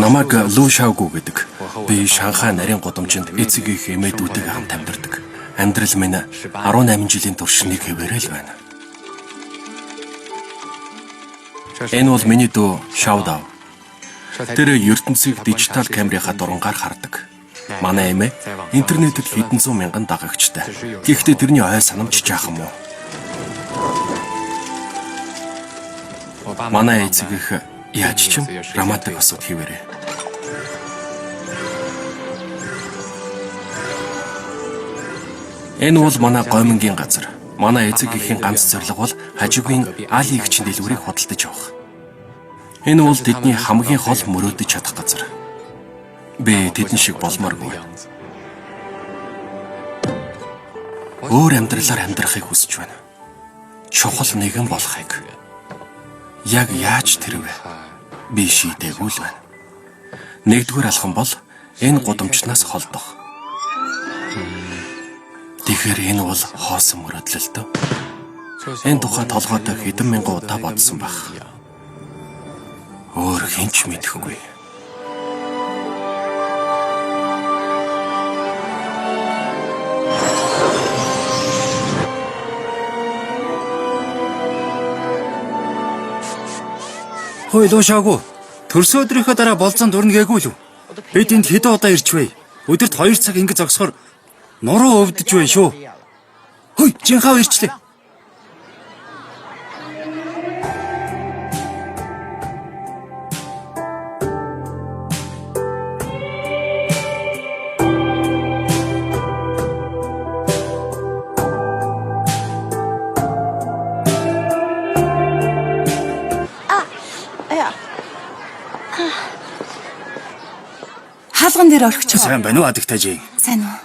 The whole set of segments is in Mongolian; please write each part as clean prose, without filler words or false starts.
Намайг Лу Шаогу гэдэг. Би Шанхай нарийн гудамжинд эцэг их эмээдүүдтэйгээ хамт амьдардаг. Амьдрал минь 18 жилийн турш нэг хэвээрээ л байна. Энэ бол миний дүү Шаодав. Тэр ертөнцийг дижитал камерынхаа дурангаар хардаг. Манай эмээ интернетэд хэдэн зуун мянган дагагчтай. Гэхдээ тэрний ой санамж жаахан муу. Манай эцэг их яаж ч юм романтик осод хийвэрээ. Энэ бол манай гомингийн газар. Манай эцэг эхийн ганц зорилго бол хажуугийн Али эгчийн дэлгүүрийг худалдаж авах. Энэ бол тэдний хамгийн хол мөрөөдөж чадах газар. Би тэдэн шиг болмооргүй. Өөр амьдралаар амьдрахыг хүсэж байна. Чухал нэгэн болохыг. Яг яаж тэр вэ? Би шийдээгүй л байна. Нэгдүгээр алхам бол энэ гудамжнаас холдох. Тэгэхээр энэ бол хоосон мөрөөдөл дөө. Энэ тухай толгойтой хэдэн мянган удаа бодсон байх. Өөр хинч мэдэхгүй. Хөөе Лу Шаогу. Төрсөн өдрийнхөө дараа болцоонд урна гээгүй л үү? Бид энд хэдэн удаа ирч вэ? Өдөрт 2 цаг ингэ зогсохоор нуруу өвдөж байна шүү. Хөөе, Жинхаа ирчлээ. Хаалган дээр орчих. Сайн байна уу адагтажи? Сайн уу?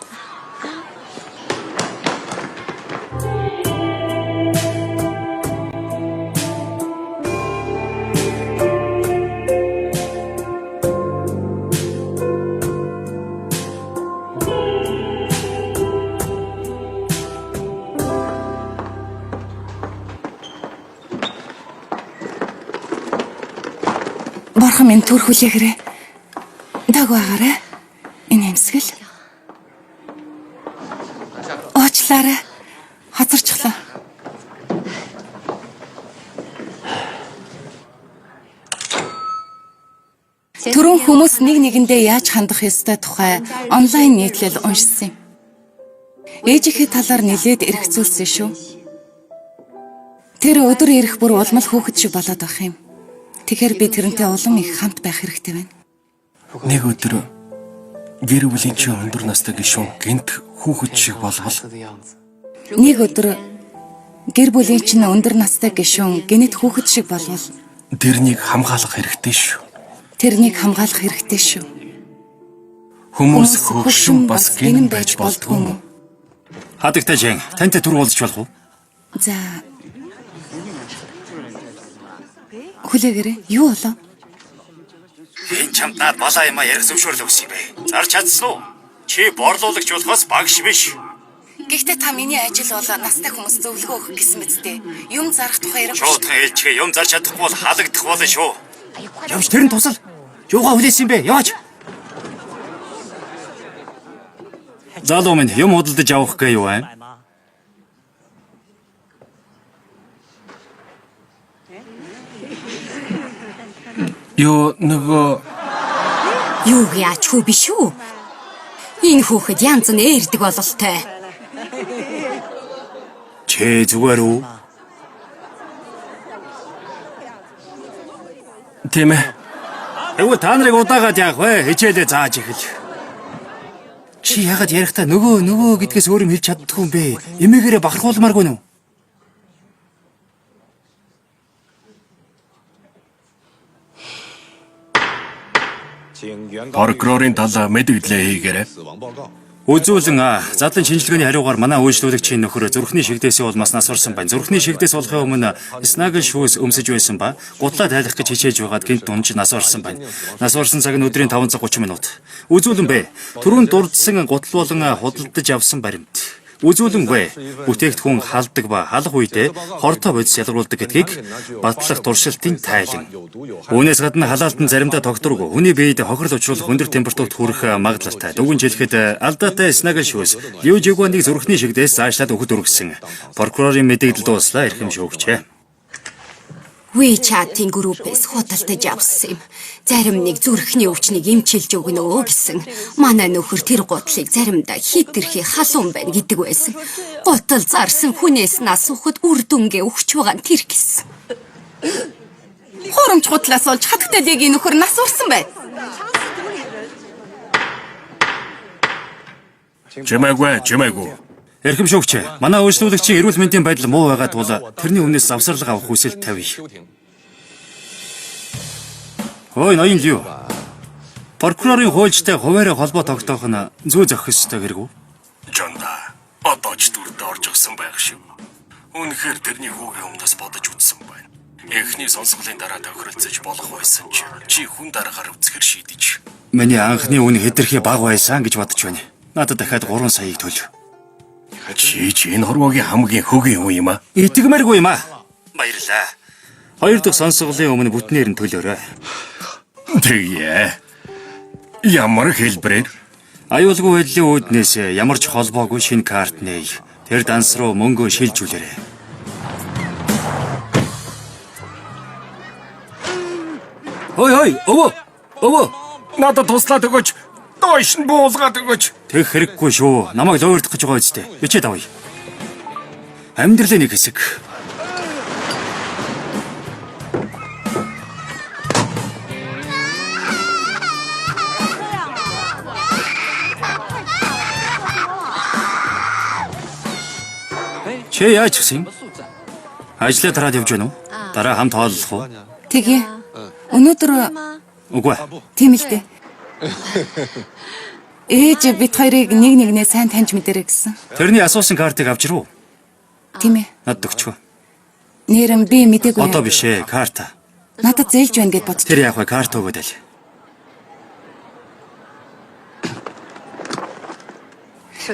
Борхон минь төрхүүлээ хэрэг. Даг байгаарай. Энэ юмсгэл. Уучлаарай. Хазарчлаа. Түрүүн хүмүүс нэг нэгэндээ яаж хандах ёстой тухай онлайн нийтлэл уншсан юм. Ээжийнхээ талаар нэлээд эргцүүлсэн шүү. Тэр өдөр ирэх бүр улмал хүүхэд шиг болоод байх юм. Тэгэхээр би тэрнтэй улам их хамт байх хэрэгтэй байна. Нэг өдөр гэр бүлийн чинь өндөр настай гишүүн гинт хүүхэд шиг болвол Нэг өдөр гэр бүлийн чинь өндөр настай гишүүн гинэт хүүхэд шиг болвол тэрнийг хамгаалах хэрэгтэй шүү. тэрнийг хамгаалах хэрэгтэй шүү. Хүмүүс хөгшин бас гинэн байж болдгүй юм. Хадагтажи, тантай түр уулзч болох уу? За. Хүлээгээрэй. Юу болов? Энэ чамд наад балаа юм а ярих зөвшөөрөл өгсөн юм бэ. Зарч чадсан уу? Чи борлуулагч болохоос багш биш. Гэхдээ та миний ажил бол настай хүмүүс зөвлөгөө өгөх гэсэн мэт дээ. Юм зарах тухай ярих. Шуудхан ээлжгээ юм зарч чадахгүй бол халагдах болно шүү. Явж тэр нь тусал. Юугаа хүлээсэн юм бэ? Яваач. Залуу минь юм худалдаж авах гээ юу вэ? Юу нөгөө Юу яач хөө биш үү? Энэ хүүхэд янз нь ээрдэг бололтой. Чи зүгээр үү? тийм ээ. Эвгүй та нарыг удаагаад яах вэ? Хичээлээ зааж эхэл. Чи ягаад ярихдаа нөгөө гэдгээс өөр юм хэлж чаддгүй юм бэ? Эмээгээрээ бахархуулмааргүй нү? Прокурорын талаа мэдээлэл хийгээрэй. Үзүүлэн задлан шинжилгээний хариугаар манай үйлчлүүлэгчийн нөхөр зүрхний шигдээсээ улмаас насварсан байна. Зүрхний шигдээс болохын өмнө снагл шүүс өмсөж байсан ба гутлаа тайлах гэж хичээж байгаад гинт дунж насварсан байна. Насварсан цаг нь өдрийн 5 цаг 30 минут. Үзүүлэн бэ. Түрүүн дурдсан гутал болон худалдаж авсан баримт. Үзүүлэнгүй бүтээгдэхүүн халдаг ба халах үедээ хортой бодис ялгаруулдаг гэдгийг батлах туршилтын тайлан. Үүнээс гадна халаалтан заримдаа тогтворгүй хүний биед хохирол учруулах өндөр температурт хүрэх магадлалтай. Дүгнж хэлэхэд алдаатай Снага шүүс Лю Жигуаныг зүрхний шигдээс заашлаад өгөхөд үргэсэн. Прокурорын мэдээлэл дууслаа эрхэм шүүгчээ. WeChat-ийн группээс худалдаж авсан юм. Зарим нэг зүрхний өвчнийг эмчилж өгнө гэсэн. Манай нөхөр тэр гутлыг заримдаа хитрхи халуун байна гэдэг байсан. Гутал зарсан хүнээс нь асуухад үр дүнгээ өгч байгаа нь тэр гэсэн. Хурамч гутлаас олж хатагтай лигийн нөхөр нас урсан байна. Жимээгүй. Эрхэм шүүгчээ, манай үйлчлүүлэгчийн эрүүл мэндийн байдал муу байгаа тул тэрний өмнөөс завсарлага авах хүсэл тавья. Ой, ноён Лю. Прокурорын хуульчтай хуваараа холбоо тогтоох нь зүй зохих ёстой гэргүй. Жонда. Одоо ч дүрд орж өгсөн байх шүү. Үнэхээр тэрний хүүгийн өмнөөс бодож үзсэн байна. Эхний сонсголын дараа тохиролцож болох байсан чи хүн дараагаар үзэхэр шийдэж. Миний анхны үн хэтэрхий бага байсан гэж бодож байна. Надад дахиад 3 саяыг төлөв. Чи энэ хорвогийн хамгийн хөгийн хүн юм аа. Итгэмээргүй юм аа. Баярлаа. 2 дахь сонсголын өмнө бүтнээр нь төлөөрэй. Тэгээ. Ямар хэлбэрээр? Аюулгүй байдлын үүднээс ямар ч холбоогүй шинэ карт нэй. Тэр данс руу мөнгө шилжүүлээрэй. Ой, өвөө. Надад туслаад өгөөч. Доош нь буулгаад өгөөч. Тэг хэрэггүй шүү. Намайг лойрдох гэж байгаа үстэй. Бичээд авъя. Амьдралын нэг хэсэг. Чи яаж гисэн? Ажлаа тараад явж байна уу? Дараа хамт хооллох уу? Тэгээ. Өнөөдөр Үгүй. тийм л дээ. Ээж бит хоёрыг нэг нэгнээ сайн таньж мэдэрэй гэсэн. Тэрний асуусан картыг авч ирв үү? Тийм ээ. Над өгчөө. Нэрэн би мэдээгүй. Одоо биш ээ, карта. Надад зээлж байна гэд бодчих. Тэр яг вэ карт өгөөд л.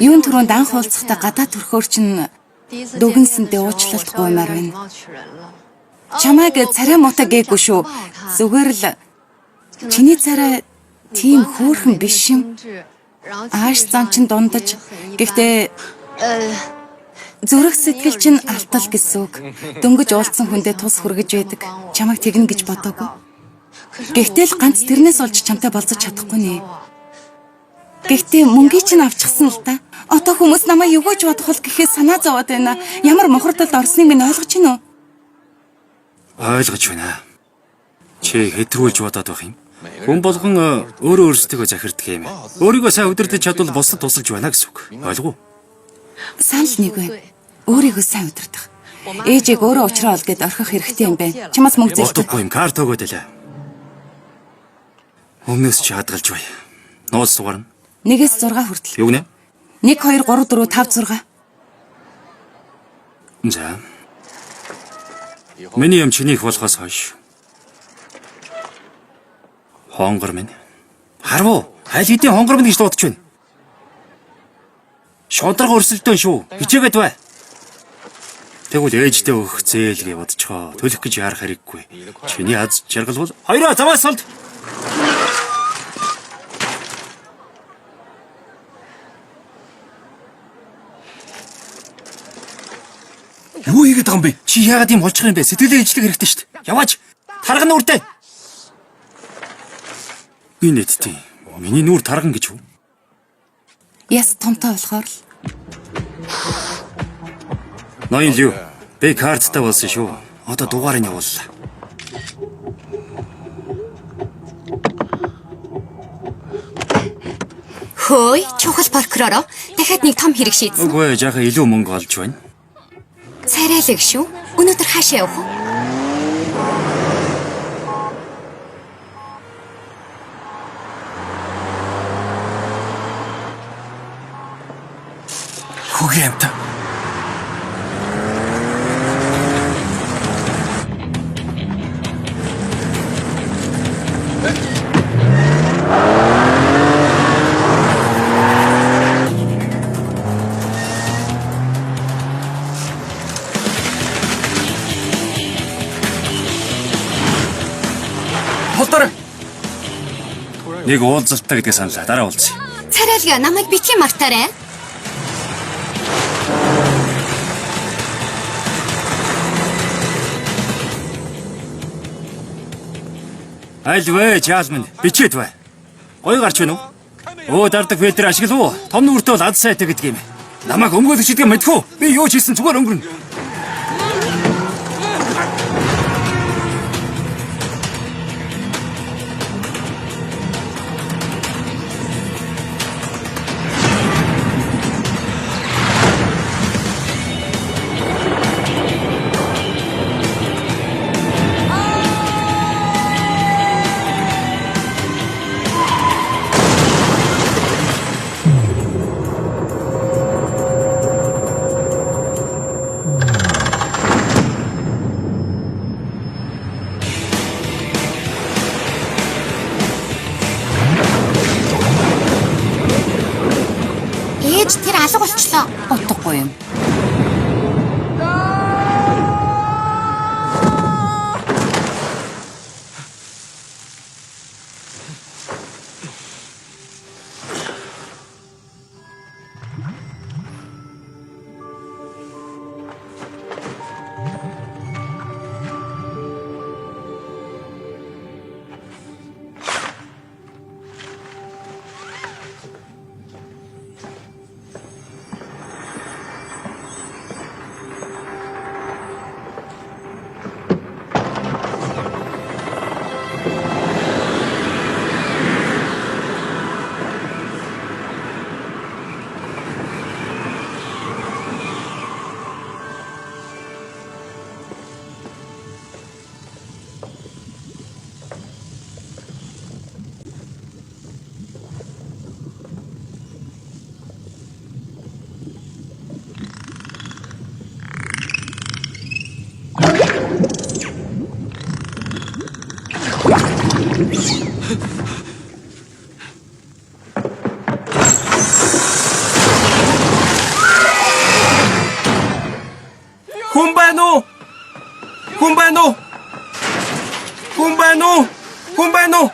Юун түрүүнд анх уулзахдаа гадаад төрхөөр чинь дүгнсэндээ уучлалт гуймаар байна. Чамайг царай муутай гээгүй шүү. Зүгээр л чиний царай тийм хөөрхөн биш юм. Ааш зам чин дундаж. Гэхдээ зүрх сэтгэл чинь алтал гэсэн үг. Дөнгөж уулзсан хүндээ тус хүргэж байдаг. Чамайг тэгнэ гэж бодоогүй. Гэхдээ л ганц тэрнээс олж чамтай болцож чадахгүй нэ. Гэхдээ мөнгийг чинь авчихсан л та. Одоо хүмүүс намайг юу гэж бодох вэ гэхээ санаа зовоод байна. Ямар мохордолд орсныг минь ойлгож байна уу? Ойлгож байна. Чи хэтрүүлж бодоод байх юм. Хүн болгон өөрөө өөрсдөө захирддаг юм. Өөрийгөө сайн удирдах чадвал бусдад тусалж байна гэсэн үг. Ойлгов уу? Санал нэг байна. Өөрийгөө сайн удирдах. Ээжийг өөрөө уучраа ол гэд орхих хэрэгтэй юм байна. Чамаас мөнгө зээлдэг. Утгагүй юм. Карт өгөөд л. Өмнөөс чи хадгалж бай. Нууц сугарна. 1-6 хүртэл. Юу гэнэ? 1 2 3 4 5 6. За. Миний юм чинийх болохоос хойш. Хонгор минь. Харав уу? Аль хэдийн хонгор минь гэж дуудаж байна. Шодрог өрсөлдөөн шүү. Хичээгээд бай. Тэгвэл ээжтэй өгөх зээл гэж бодцохоо. Төлөх гэж яарах хэрэггүй. Чиний аз жаргал бол хоёроо замаас солд. Юу хийгээд байгаа юм бэ? Чи яагаад ийм холчхон юм бэ? Сэтгэлээ ижлэх хэрэгтэй шүү дээ. Яваач. Тарган нүртэй. Би нэттэй. Миний нүур тарган гэж юу? Яс томтой болохоор л. Ноён Лю. Би карттай болсон шүү. Одоо дугаарыг явууллаа. Хөөе, чухал прокуророо. Дахиад нэг том хэрэг шийдсэн. Үгүй ээ, жаахан илүү мөнгө олж байна. Царайлаг шүү. Өнөөдөр хаашаа явах вэ? Хөгийн амт. Нэг уулзалтаа гэдгээ саналаа. Дараа уулзъя. Царайлга намайг битгий мартаарай. Аль вэ, Жасмин? Бичээд бай. Гоё гарч байна уу? Өө дардаг Петр ашиглав уу? Том нүртэй бол ад сайтай гэдэг юм. Намайг өмгөөлөгч гэдгээ мэдхүү. Би юу ч хийсэн зүгээр өнгөрнө. Ээж тэр алга болчлоо. Утгагүй юм. Хүн байна уу? Хүн байна уу? Хүн байна уу? Хүн байна уу?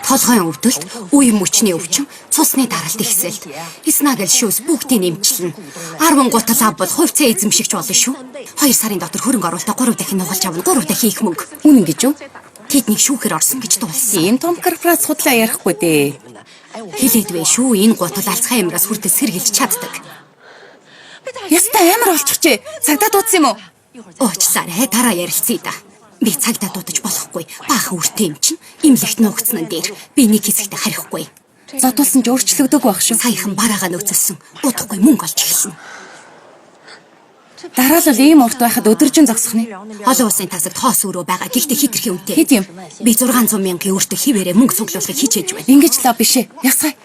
Толгойн өвдөлт, үе мөчний өвчин, цусны даралт ихсэлт. Снагл шүүс бүгдийг нэмчлэн. 10 гутал ав бол хувьцаа эзэмшигч болно шүү. 2 сарын дотор хөрөнгө оруулалтаа 3 дахин нугалж авна, 3 дахин их мөнгө. Үнэн гэж юу? Тэднийг шүүхээр орсон гэж дуулсан. Ийм том корпорац худлаа ярихгүй дээ. Хэлээд вэ шүү, энэ гутал Альцхаймераас хүртэл сэргийлж чаддаг. Яста амар болчихжээ. Цагдаа дуудсан юм уу? Уучлаарай, дараа ярилцъя да. Би цагдаа дуудаж болохгүй. Баахан үртэй юм чинь имлэгт нуугдсан дээр би нэг хэсэгтээ харихгүй. Зодуулсан ч өөрчлөгдөг байх шүү. Саяхан бараагаа нөөцөлсөн. Удахгүй мөнгө олж эхэлсэн. Дараа л ийм урт байхад өдөржин зогсох нь. Олон улсын тасагт хоос өрөө байгаа. Гэхдээ хитрхи үнэтэй. Хэд юм? Би 600 мянган өртөг хിവэрэ мөнгө цуглуулахыг хичээж байна. Ингэж лав бишээ. Ясгай.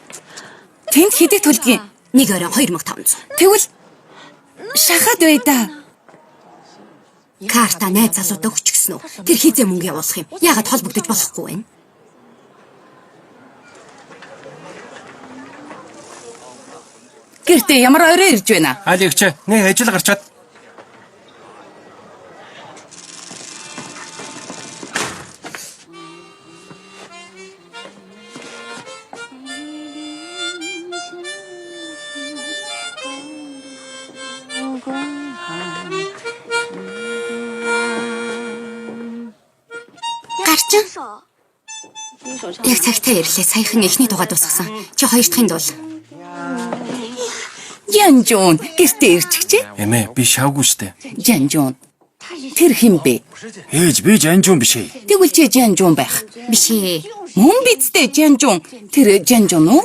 Тэнд хэдий төлдгийг? Нэг орой 2500. Тэгвэл шахаад бай да. Карта найз залуудаа хүчгсэн үү? Тэр хизээ мөнгө явуулах юм. Яагаад холбогдож болохгүй вэ? Гэртээ ямар орой ирж байна? Алекч нэг ажил гарчаад. Гарчин. Яг цагтаа ирлээ. Саяхан эхний дугаа дуусгасан. Чи хоёр дахьын дуул. Жанжун гэртээ ирчихжээ. Эмээ би шавгүй штэ. Жанжун. Тэр хин бэ? Ээж би жанжуун биш ээ. Тэгвэл чи Жанжун байх. Биш ээ. Мөн бидтэй Жанжун. Тэр Жанжун уу?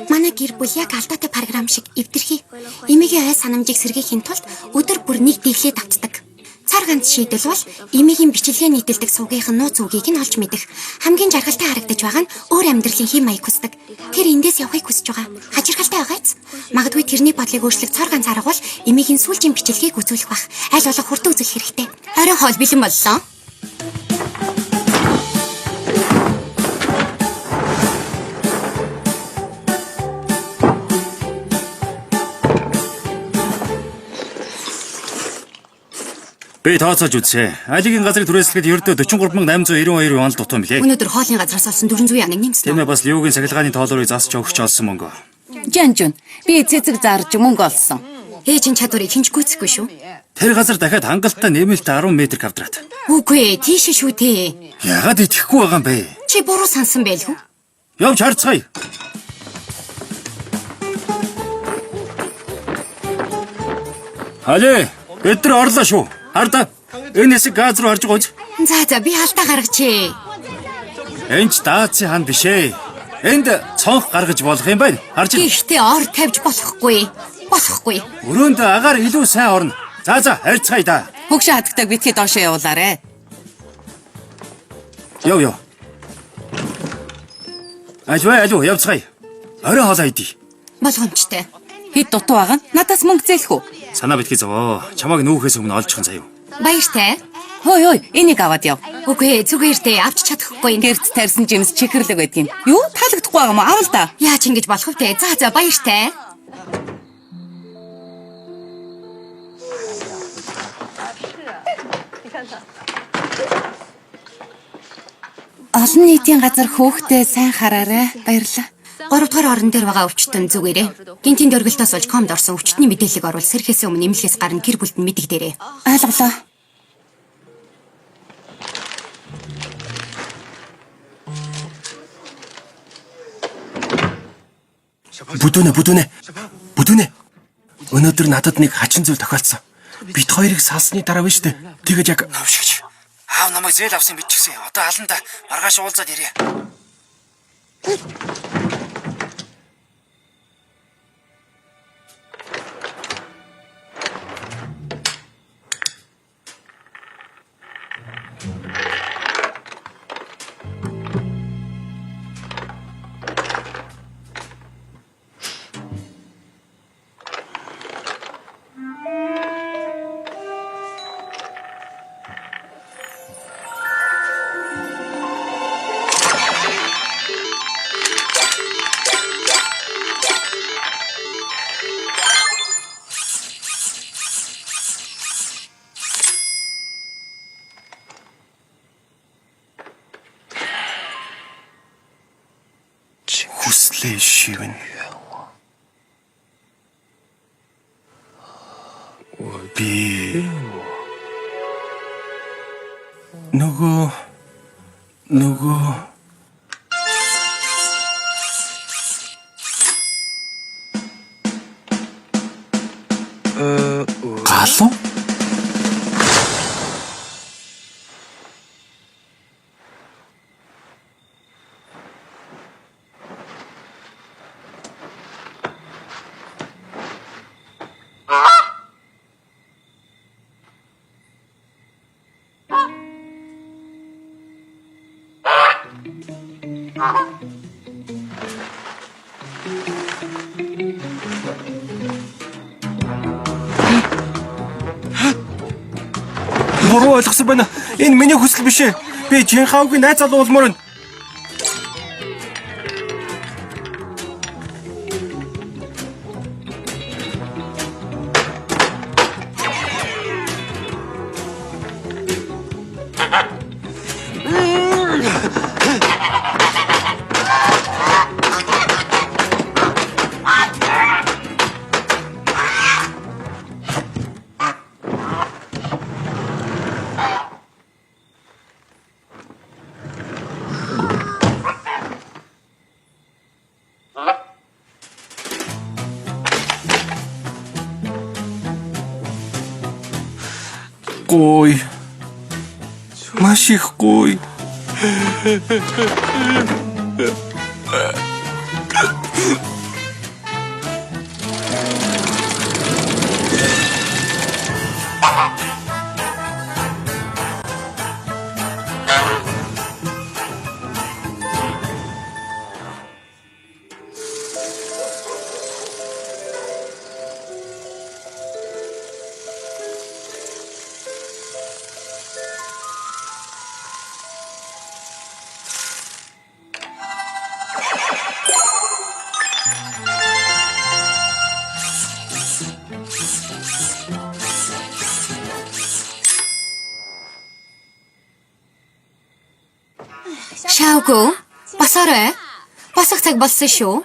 Манай гэр бүл яг алдаатай програм шиг эвдэрхий. Эмигийн ой санамжийг сэргийхийн тулд өдөр бүр нэг дэглээ давтдаг. Цар ганц шийдэл бол эмигийн бичлэгээ нийтэлдэг сувгийнх нь нууц үгийг нь олж мэдэх. Хамгийн жаргалтай харагдаж байгаа нь өөр амьдралын хэм маяг хүсдэг. Тэр эндээс явахыг хүсэж байгаа. Хачирхалтай байгаач. Магадгүй тэрний бодлыг өөрчлөх цар ганц арга бол эмигийн сүүлчийн бичлэгийг үзүүлэх байх. Аль болох хурдан үзүүлэх хэрэгтэй. Орой хоол бэлэн боллоо. Би тооцоож үзье. Алигийн газрыг түрээслэхэд ердөө 43892 онол дутсан билээ. Өнөөдөр хоолны газраас олсон 400 янаг нэмсэн. Тиймээ бас Ливогийн сахилгааны тоолорыг засч өгч олсон мөнгө. Жанжун. Би цэцэг зарж мөнгө олсон. Ээжийн чадварыг хинч гүйцэхгүй шүү. Тэр газар дахиад хангалттай нэмэлт 10 м квадрат. Үгүй ээ, тийш шүү дээ. Яагаад итгэхгүй байгаа юм бэ? Чи буруу сансан байлгүй. Явж харцгаая. Али, бид нар орлоо шүү. Харда. Энэ хэсэг газ руу харж байгаа үз. За би алдаа гаргачихъя. Энд ч даацын хан биш ээ. Энд цонх гаргаж болох юм байна. Харж байна. Гэхдээ ор тавьж болохгүй. Болохгүй. Өрөөнд агаар илүү сайн орно. За харьцгаая да. Хөгшин хатагтайг битгий доошоо явуулаарэ. Яв. Алуу явцгаая. Орой хоолоо идий. Болгоомжтой. Хэд дутуу байгаа нь надаас мөнгө зээлэх үү? Санаа битгий зовоо. Чамайг нүүхээс өмнө олжхон заяа. Баяртай. Хөөе, энийг аваад яв. Үгүй ээ, зүгээр дээ. Авч чадахгүй. Гэрт тарьсан жимс чихэрлэг байдгийн. Юу таалагдахгүй байгаа юм аа л да. Яаж ингэж болох вэ? За баяртай. Олон нийтийн газар хөөхтэй сайн хараарай. Баярлалаа. 3 дугаар орон дээр байгаа өвчтөн зүгээрээ. Гинтийн дөргөлтөөс олж комд орсон өвчтний мэдээллийг оруул сэрхээс өмнө нэмлэхээс гарна гэр бүлд нь мэдэгдээрэй. Ойлголоо. Бүдүүнэ. Өнөөдөр надад нэг хачин зүйл тохиолдсон. Бид хоёрыг салсны дараа биш үү? Тэгээд яг Навшигч. Аав намайг зээл авсан бичсэн. Одоо аланда маргааш уулзаад ирье. хүслээ шивнэ. Би нөгөө галуу буруу ойлгосон байна. Энэ миний хүсэл биш ээ. Би Жинхаугийн найз залуу болмоор байна. Гой. Маш их гой. Шаавгүй. Босоорой. Босох цаг болсон шүү.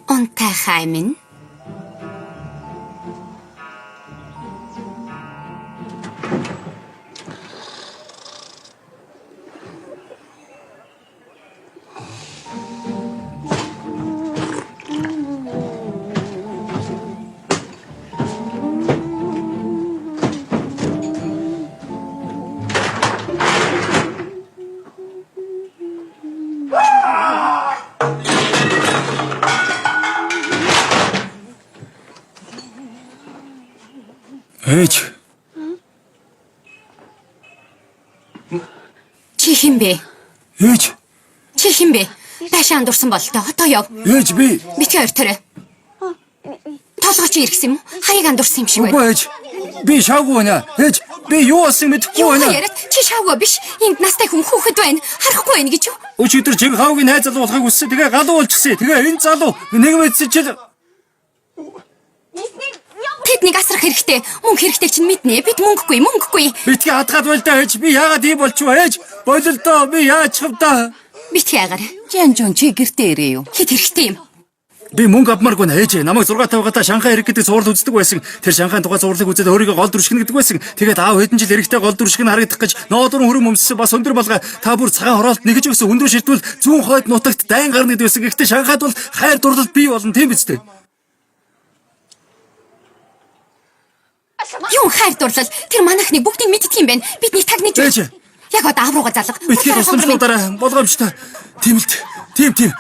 Онтай хаймын. Ээж. Чи хин бэ? Ээж. Чи хин бэ? Даашаа андуурсан бол тоо. Одоо яв. Ээж би. Бити хоёр төрөө. Толгойч иргсэн юм уу? Харийг андуурсан юм шиг байна. Үгүй ээж. Би шаагүй байна. Ээж би юу болсон мэдэхгүй Юу байна. яриад чи шаавгүй биш. Энд настай хүн хүүхэд байна. Харахгүй байна гэж юу? Өчигдөр чиг хавгийн найз залуу болохыг хүссэн. Тэгээ галуу болчихсон. Тэгээ энэ залуу нэг мэдсэн чил Тэднийг асрах хэрэгтэй. Мөнгө хэрэгтэй чинь мэднэ. Бид мөнгөгүй. битгий хадгаад байл та ээж. Би яагаад ийм болчихвоо ээж? Бололдоо би яачих вэ та? Битгий агаар. Жанжун чи гэртээ ирээ юу? Хэд хэрэгтэй юм? Би мөнгө авмааргүй нэ ээж. Намайг 6 тавгата Шанхай хэрэг гэдэг зурлал үздэг байсан. Тэр Шанхайн тухай зурлалыг үзээд өөрийгөө гол дүршгэн гэдэг байсан. Тэгээд аав хэдэн жил эрэхтэй гол дүршгэн харагдах гэж ноодорн хөрөм өмссөн бас өндөр болгоо та бүр цагаан хороолт нэгж өгсөн өндөр ширтвэл зүүн хойд нутагт дайн гарна гэдэг байсан. Гэхдээ Шанхайд бол хайр дурлал бий болно тийм биз дээ. Юу хайр дурлал. Тэр манайхныг бүгдийг мэддэг юм байна. Бидний тагнаж Ээж. Яг одоо аав руугаа залга. Битгий тусламжлуудаараа болгоомжтой. Тийм л тийм.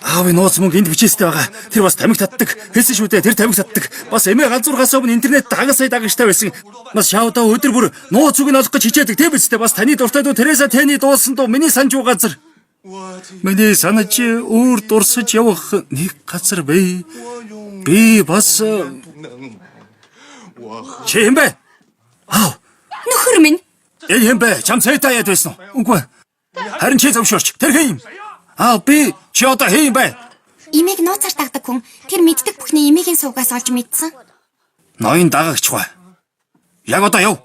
Аавын нууц мөнгө энд бичээстэй байгаа. Тэр бас тамхи татдаг. Хэлсэн шүү дээ. Тэр тамхи татдаг. Бас эмээ ганцуурхаас өмнө интернет хагас сая дагагчтай байсан. Бас шаудаа өдөр бүр нууц үг нь олох гэж хичээдэг. Тийм биз дээ. Бас таны дуртай дуу Тереса Тэний дуулсан дуу миний санаж уу газар. Миний санаж өөр дурсаж явах нэг газар бай. Би бас чи юм бэ? Аав. Нөхөр минь. Энэ юм бэ? Чам сайтай яд байсан уу? Үгүй. Харин чи зөвшөөрч. Тэр хэм. Би чи одоо хэм бэ? Имийг нууцаар дагдаг хүн. Тэр мэддэг бүхний имигийн сувгаас олж мэдсэн. Ноён дагагч бай. Яг одоо яв.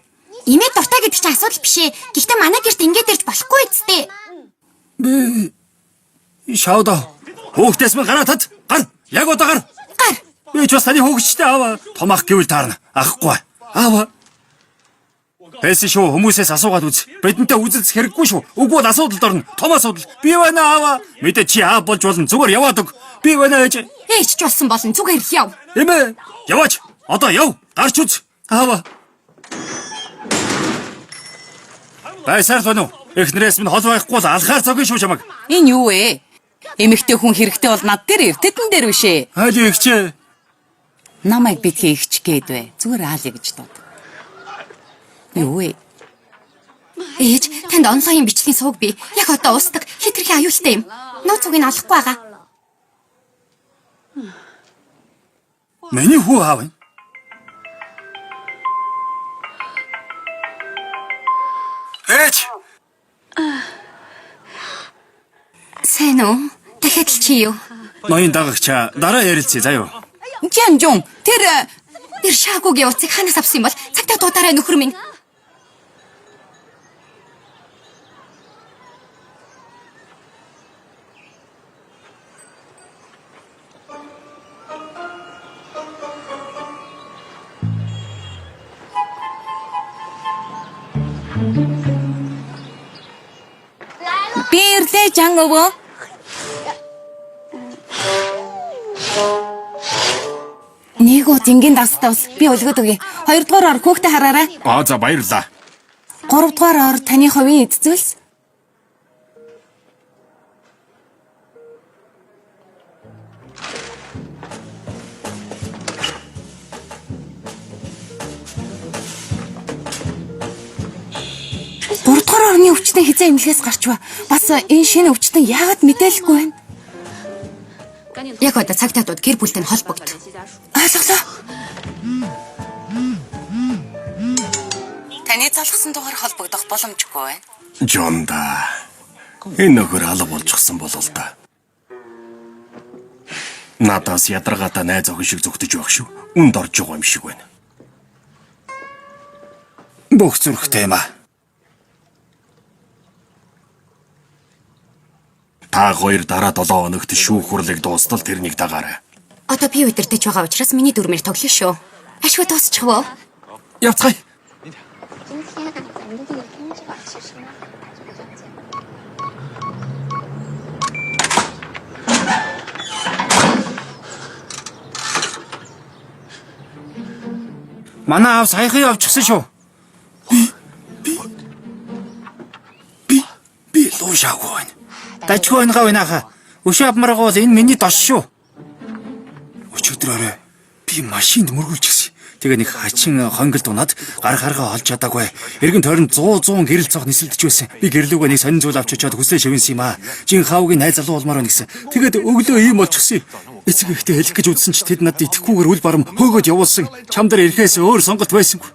Имээ дуртай гэдэг чинь асуудал биш ээ. Гэхдээ манай гэрт ингэж ирж болохгүй үсттэй. Би шаудаа. Хөөхтэйс мэн гараа тад. Гар. Яг одоо гар. Гар. Би ч бас таны хөөгчтэй аваа. Томах гэвэл таарна. Ахгүй. Аваа. Эсэ шүү хүмүүсээс асуугаад үз. Бидэнтэй үзэлцэх хэрэггүй шүү. Үгүй бол асуудалд орно. Том асуудал. Би байна аваа. Мэдээ чи аав болж болно. Зүгээр яваад өг. Би байна ээж. Ээж ч болсон болно. Зүгээр яв. Эмээ. Яваач. Одоо яв. Гарч үз. Аваа. Байсаар л байна уу? Эхнэрээс минь хол байхгүй бол алхаар цогё шүү чамаг. Энэ юу вэ? Эмэгтэй хүн хэрэгтэй бол над дээр ир. Тэдэн дээр биш ээ. Хайл ихчээ. Намайг битгий ихч гээд бай. Зүгээр аалъя гэж дууд. Юу вэ? Ээж, танд онлайн бичлэгийн сувг бий. Яг одоо уусдаг. Хитрхи аюултай юм. Нууц үгийг олохгүй байгаа. Миний хүү аав юм. Ээж. Сайн уу? Дахиад л чи юу? Ноён дагагчаа дараа ярилцъя заа юу. Жанжун тэр Шаагуугийн уцыг ханаас авсан юм бол цагтаа дуудаарай нөхөр минь. бирлээ жан өвөө. Нэг Айгуу зингийн давстай ус. Би өлгөд өгье. 2 дугаар ор хүүхдээ хараарай. За баярлаа. 3 дугаар ор таны хувийн эд зүйлс. Гуравдугаар орны өвчтөн хизээ эмнэлгээс гарч ба. Бас энэ шинэ өвчтөн яагаад мэдээлэхгүй байна? Яг одоо цагтаатууд гэр бүлтэй нь холбогд. Ойлголоо. Таны залгсан дугаар холбогдох боломжгүй байна. Жонда. Энэ нөхөр алга болчихсон болол та. Надаас ядаргаата найз охин шиг зүгтэж байх шүү. Үнд орж байгаа юм шиг байна. Бүх зүрхтэй юм аа. Та хоёр дараа 7 хоногт шүүх хурлыг дуустал тэрнийг дагаарай. Одоо би удирдах байгаа учраас миний дүрмээр тоглоно шүү. Ашгүй дуусчих вэ? Явцгаая. Манай аав саяхан явчихсан шүү. Би луушаагүй байна. Дажгүй байнгаа байнааха. Өшөө авмаргаа бол энэ миний дош шүү. Өчигдрөөрөө би машинд мөргүүлчихсэн. Тэгээ нэг хачин хонгилд унаад гар гаргаа олж чадаагүй. Эргэн тойронд 100 гэрэл цог нисэлдэж байсан. Би гэрлүүгээ нэг сонин зүйл авч очиод хүслээ шивэнсэн юм аа. Жин хавгийн найз залуу болмоор байна гэсэн. Тэгээд өглөө ийм болчихсон. Эцэг ихтэй хэлэх гэж үзсэн ч тэд надад итгэхгүйгээр үл барам хөөгөөд явуулсан. Чам дээр ирэхээс өөр сонголт байсангүй.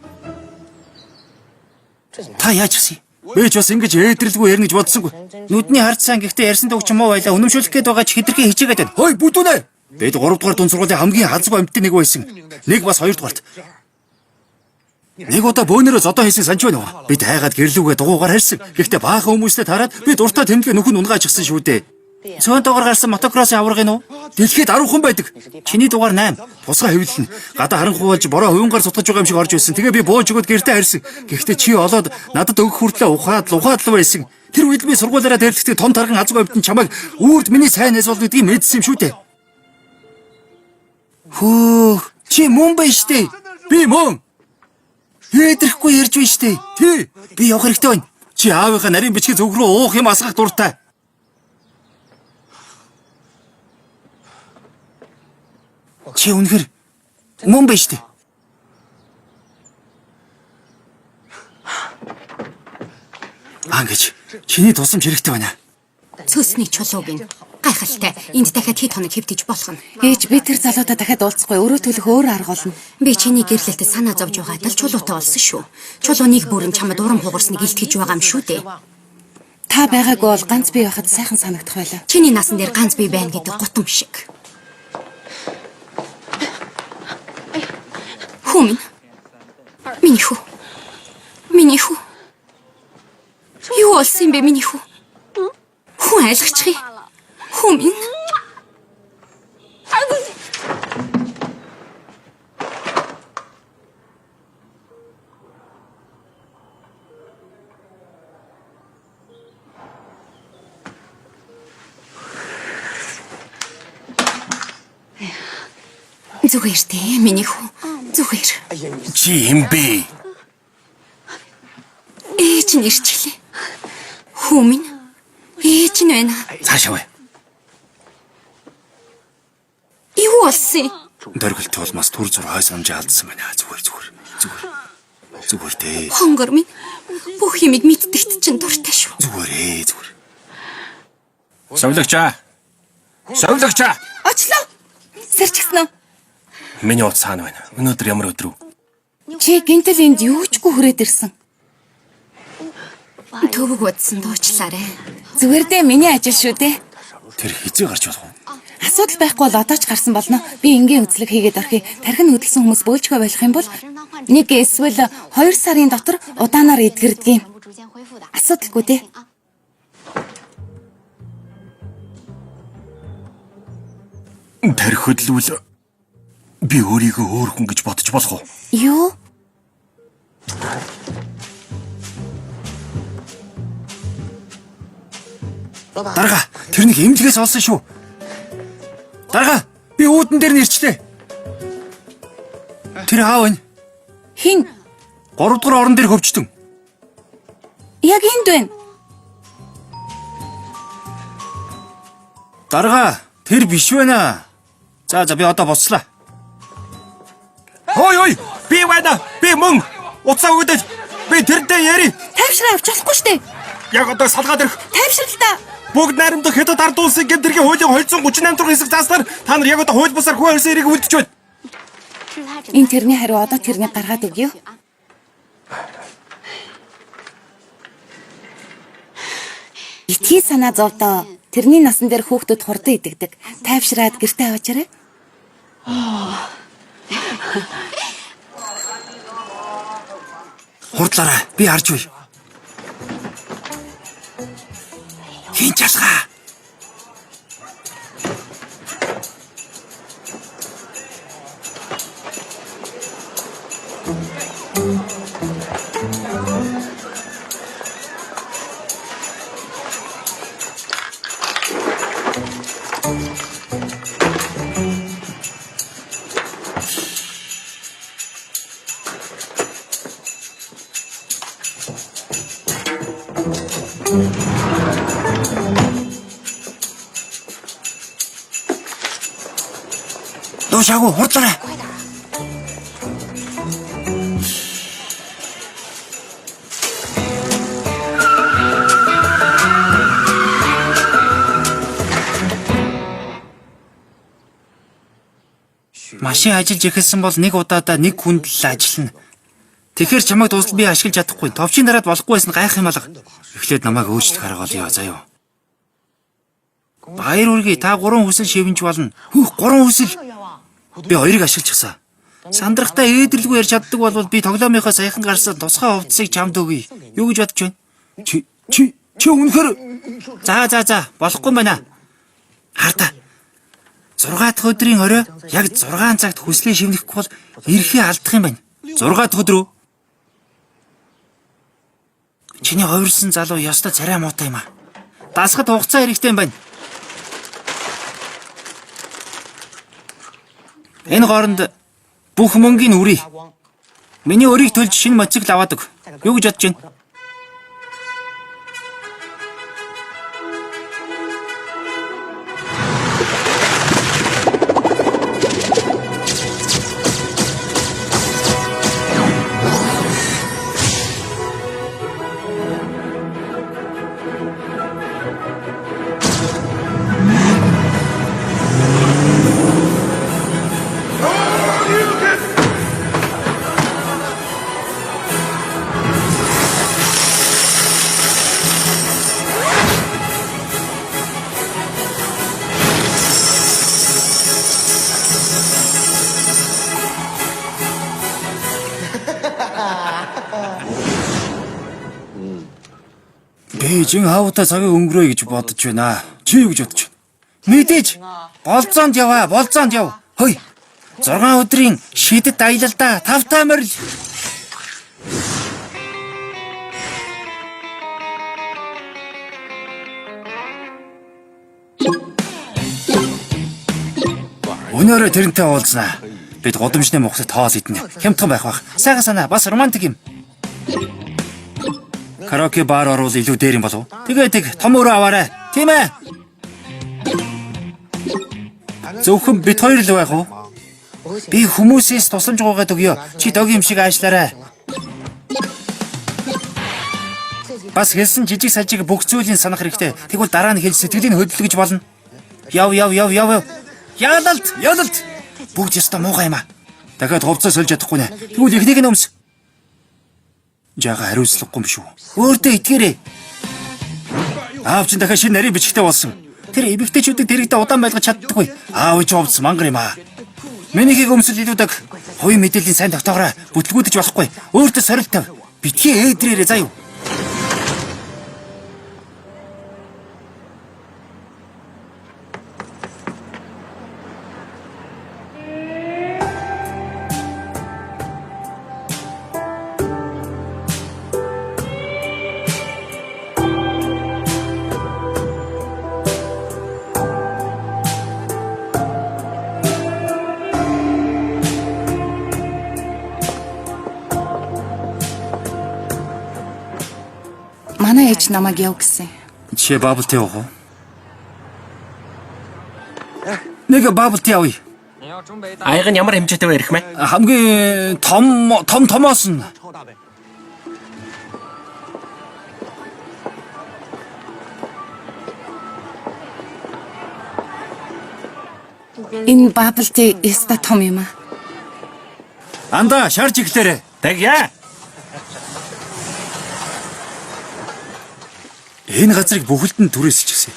Та яаж гисэн? Бэж бас ингэж ээдрэлгүй ярина гэж бодсонгүй. Нүдний хардсан гэхдээ ярьсан дог ч юм уу байла. Үнэмшүүлэх гээд байгаа ч хитрхи хичээгээд байна. Хой бүдүүнэ. Бид 3 дугаар дунд сургуулийн хамгийн хазгүй амьтны нэг байсан. Нэг бас 2 дугаарт. Нэг удаа бөөнөрөө зодоо хийсэн санч байна уу? Бид хайгаад гэрлүүгээ дугуугаар харьсан. Гэхдээ баахан хүмүүстэй тараад би дуртай тэмдэгэ нөхөн унгаачихсан шүү дээ. Цөөн дугаар гарсан мотокроссын аварга нь уу? Дэлхийд 10 хүн байдаг. Чиний дугаар 8. Тусгай хэвлэлнэ. Гадаа харанхуй болж бороо хувингаар сутгаж байгаа юм шиг орж ирсэн. Тэгээ би бууж өгöd гэртээ харьсан. Гэхдээ чи олоод надад өгөх хүртлээ ухаад л байсан. Тэр үед би сургуулаараа дэрлэхдээ том тарган азгүй амьтан чамайг үрд миний сайн найз бол гэдгийг мэдсэн юм шүү дээ. Хөө, чи мөн ба штэ. Би мөн. Хээдрэхгүй ярьж байна штэ. Тий. Би явах хэрэгтэй байна. Чи аавынхаа нарийн бичиг зөв рүү уух юм асгах дуртай. Чи үнэхэр мөн ба штэ. Ангаж, чиний тусламж хэрэгтэй байна. Цөсний чулууг нь гайхалтай. Энд дахиад хэд хоног хэвтэж болох нь. Ээж би тэр залуудаа дахиад уулзахгүй өөрөө төлөх өөр арга олно. Би чиний гэрлэлтэд санаа зовж байгаад л чулуутай болсон шүү. Чулууныг бүрэн чамд урам хугарсныг илтгэж байгаа юм шүү дээ. Та байгаагүй бол ганц би байхад сайхан санагдах байлаа. Чиний насан дээр ганц би байна гэдэг гутам шиг. Хүм. Миний хүү. Миний хүү. Юу болсон юм бэ миний хүү? Хүн айлгчих. Хүм. Зүгээр дээ миний хүү. Зүгээр. Чи юм бэ? Ээж нь ирчихлээ. Хүм. Ээж нь байна. Цаашаа бай. Юу болсон? Дөргөлт толмоос түр зур хойс амжаа алдсан байна. Зүгээр дээ. Хонгор минь. Бүх юмыг мэддэгт чинь дуртай шүү. Зүгээр. Совлогчаа. Очлоо. Сэрчсэн үү? Миний утас хаана байна? Өнөөдөр ямар өдөр вэ? Чи гинтэл энд юу чгүй хүрээд ирсэн. Төвөг удсан дуучлаарай. Зүгээр дээ миний ажил шүү дээ. Тэр хизээ гарч болох уу? Асуудал байхгүй бол одоо ч гарсан болно. Би энгийн үзлэг хийгээд орхи. Тархин хөдөлсөн хүмүүс бөөлжгөө болох юм бол нэг эсвэл 2 сарын дотор удаанаар эдгэрдэг юм. Асуудалгүй дээ. Тархи хөдлөвөл би өөрийгөө өөр хүн гэж бодож болох уу? Юу? Дарга, тэрнийг эмнэлгээс олсон шүү. Дарга, би үүдэн дээр нэрчлээ. Тэр аав энэ Хин 3 дугаар орон дээр хөвчтөн. яг энд байна. Дарга тэр биш байна. За би одоо бослоо. Ой, би байна. Би мөн. Уцаа өгдөөж би тэрдээ яри. Тайвшраа авч болохгүй штэ. Яг одоо салгаад ирэх. Тайвшрал та. Бүгд найрамдах хятад ард улсын гэмтэргийн хуулийн 238 дугаар хэсэг зааснаар та нар яг одоо хууль бусаар хуу ирсэн хэрэг үлдэж байна. Энэ тэрний хариу одоо тэрнийг гаргаад өгье. Итгий санаа зовдоо. Тэрний насан дээр хүүхдүүд хурдан идэгдэг. Тайвшраад гэртээ аваачаарай. Хурдлаарай. Би харж бай. Хин чалгаа. Дуушаагүй хурдлаарай. Машин ажиллаж эхэлсэн бол нэг удаадаа нэг хүнд л ажиллана. Тэгэхээр чамайг дуустал би ашиглаж чадахгүй. Товчийн дараад болохгүй байсан гайх юм алга. Эхлээд намайг өөрчлөх арга олё заяа. Баяр үргээ та 3 хүсэл шивэнж болно. Хүүх 3 хүсэл. Би 2-ыг ашиглчихсан. Сандрахтаа ээдэрлгүй ярьж чаддаг бол би тоглоомынхоо саяхан гарсан тусгай хувцсыг чамд өгье. Юу гэж бодож байна? Чи үнэхээр за болохгүй байна. Харта. 6 дахь өдрийн орой яг 6 цагт хүслээ шивнэхгүй бол эрхээ алдах юм байна. 6 дахь өдрөө. Чиний хувирсан залуу ёстой царай муутай юм аа. Дасгад хугацаа хэрэгтэй юм байна. Энэ хооронд бүх мөнгөний үрий. Миний өрийг төлж шинэ мотоцикл аваад өг. Юу гэж бодож байна? Би жин хавта цагийг өнгөрөө гэж бодож байна. Чи юу гэж бодож байна? Мэдээж болзоонд яваа, болзоонд яв. Хөөе. 6 өдрийн шидэт аялалдаа тавтаа морил. Өнөөрөө тэрнтэй уулзнаа. Бид годомжны мухсад тоол идэнэ. Хямдхан байх бах. Сайхан санаа, бас романтик юм. Караоке бар орвол илүү дээр юм болов. Тэгээд том өрөө аваарай. Тийм ээ. Зөвхөн бид хоёр л байх уу? Би хүмүүсээс тусламж гуйгаад өгье. Чи дог юм шиг ажиллаарай. Бас хэлсэн жижиг сажиг бүх зүйлийг санах хэрэгтэй. Тэгвэл дараа нь хэлж сэтгэлийг хөдөлгөж болно. Яв. Ялалт. Бүгд яста муухай юм аа. Дахиад хувцас сольж чадахгүй нэ. Тэгвэл ихнийг нь өмс. Жага хариуцлагагүй юм шүү. Өөртөө итгээрэй. Аав чинь дахиад шинэ нарийн бичгтэй болсон. Тэр эмэгтэйчүүдийг дэрэгдээ удаан байлгаж чаддаггүй. Аав ч овц мангар юм аа. Минийхийг өмсөл илүүдэг. Хувийн мэдээллийн сайн тогтоогоорой. Бүтлгүүдэж болохгүй. Өөртөө сорилт тав. Битгий ээдрээрээ заа юу. ээж намайг яв гэсэн. Чи bubble tea уух уу? Нэг bubble tea авъя. Аяг нь ямар хэмжээтэй вэ ирэх мэ? Хамгийн томоос нь. Энэ бабалти эста том юм аа. Анда шарж иглээрэ. Тэгье. Энэ газрыг бүхэлд нь түрээсэж гисэн.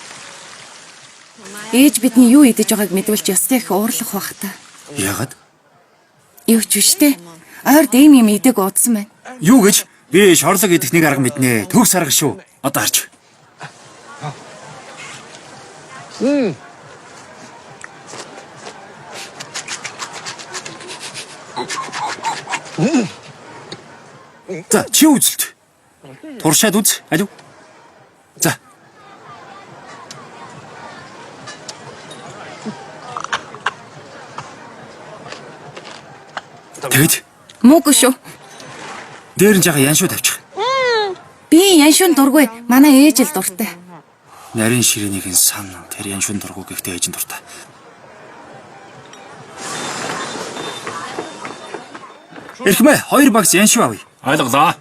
Ээж бидний юу идэж байгааг мэдүүлж ёстой их уурлах бах та. Яагаад? Юу ч үштэй. Ойрд ийм юм идэг удсан байна. Юу гэж? Би шорлог идэх нэг арга мэднэ. Төгс арга шүү. Одоо харж. За, чи үзэлт. Туршаад үз. Алив. За. Тэгэд Муугүй шүү. дээр нь жага яншуу тавьчих. Би яншуун дургүй. Манай ээж л дуртай. Нарийн ширээнийг нь сан тэр яншуун дургу гэхдээ ээж нь дуртай. Эрхмэ 2 багс яншуу авъя. Ойлголоо.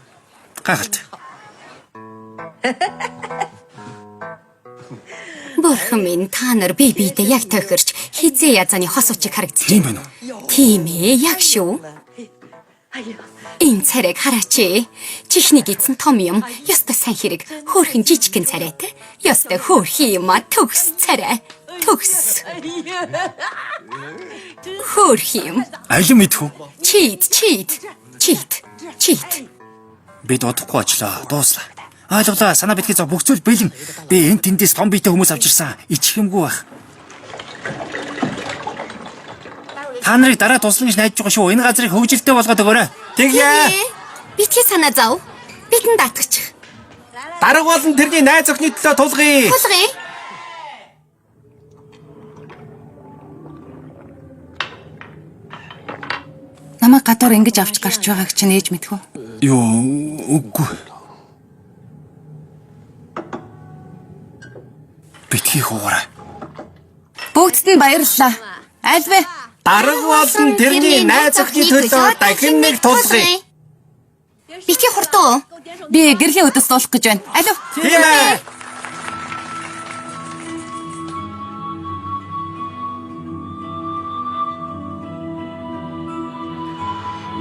Гайхалтай. Бурхан минь та нар бие биедээ яг тохирч хизээ язааны хос учиг харагдчих. Тийм байна уу? Тийм ээ, яг шүү. Энэ царайг хараач ээ. Чихний гидсэн том юм. Ёстой сайн хэрэг. Хөөрхөн жижигхэн царайтай. Ёстой хөөрхөн юм а төгс царай. Төгс. Хөөрхөн юм. Алим мэдхүү. Чит. Бид удахгүй ажиллаа. Дууслаа. Ойлголоо. Санаа битгий зов бүх зүйл бэлэн. Би энэ тэндээс том биетэй хүмүүс авч ирсэн. Ичхэмгүй байх. Та нарыг дараа туслан гэж найдаж байгаа шүү. Энэ газрыг хөвжилтэй болгоод өгөөрэй. Тэгье. Битгий санаа зов. Бидэн даатгачих. Дарга болон тэрний найз охины төлөө тулгая. Тулгая. Намайг гадуур ингэж авч гарч байгааг чинь ээж мэдхүү. Юу, үгүй. Битгий хуугараа. Бүгдд нь баярлалаа. Аль вэ? Дарга болон тэрний найз охины төлөө дахин нэг тулгая. Битгий хурдуу. Би гэрхийн өдөс дуулах гэж байна. Алив. Тийм ээ.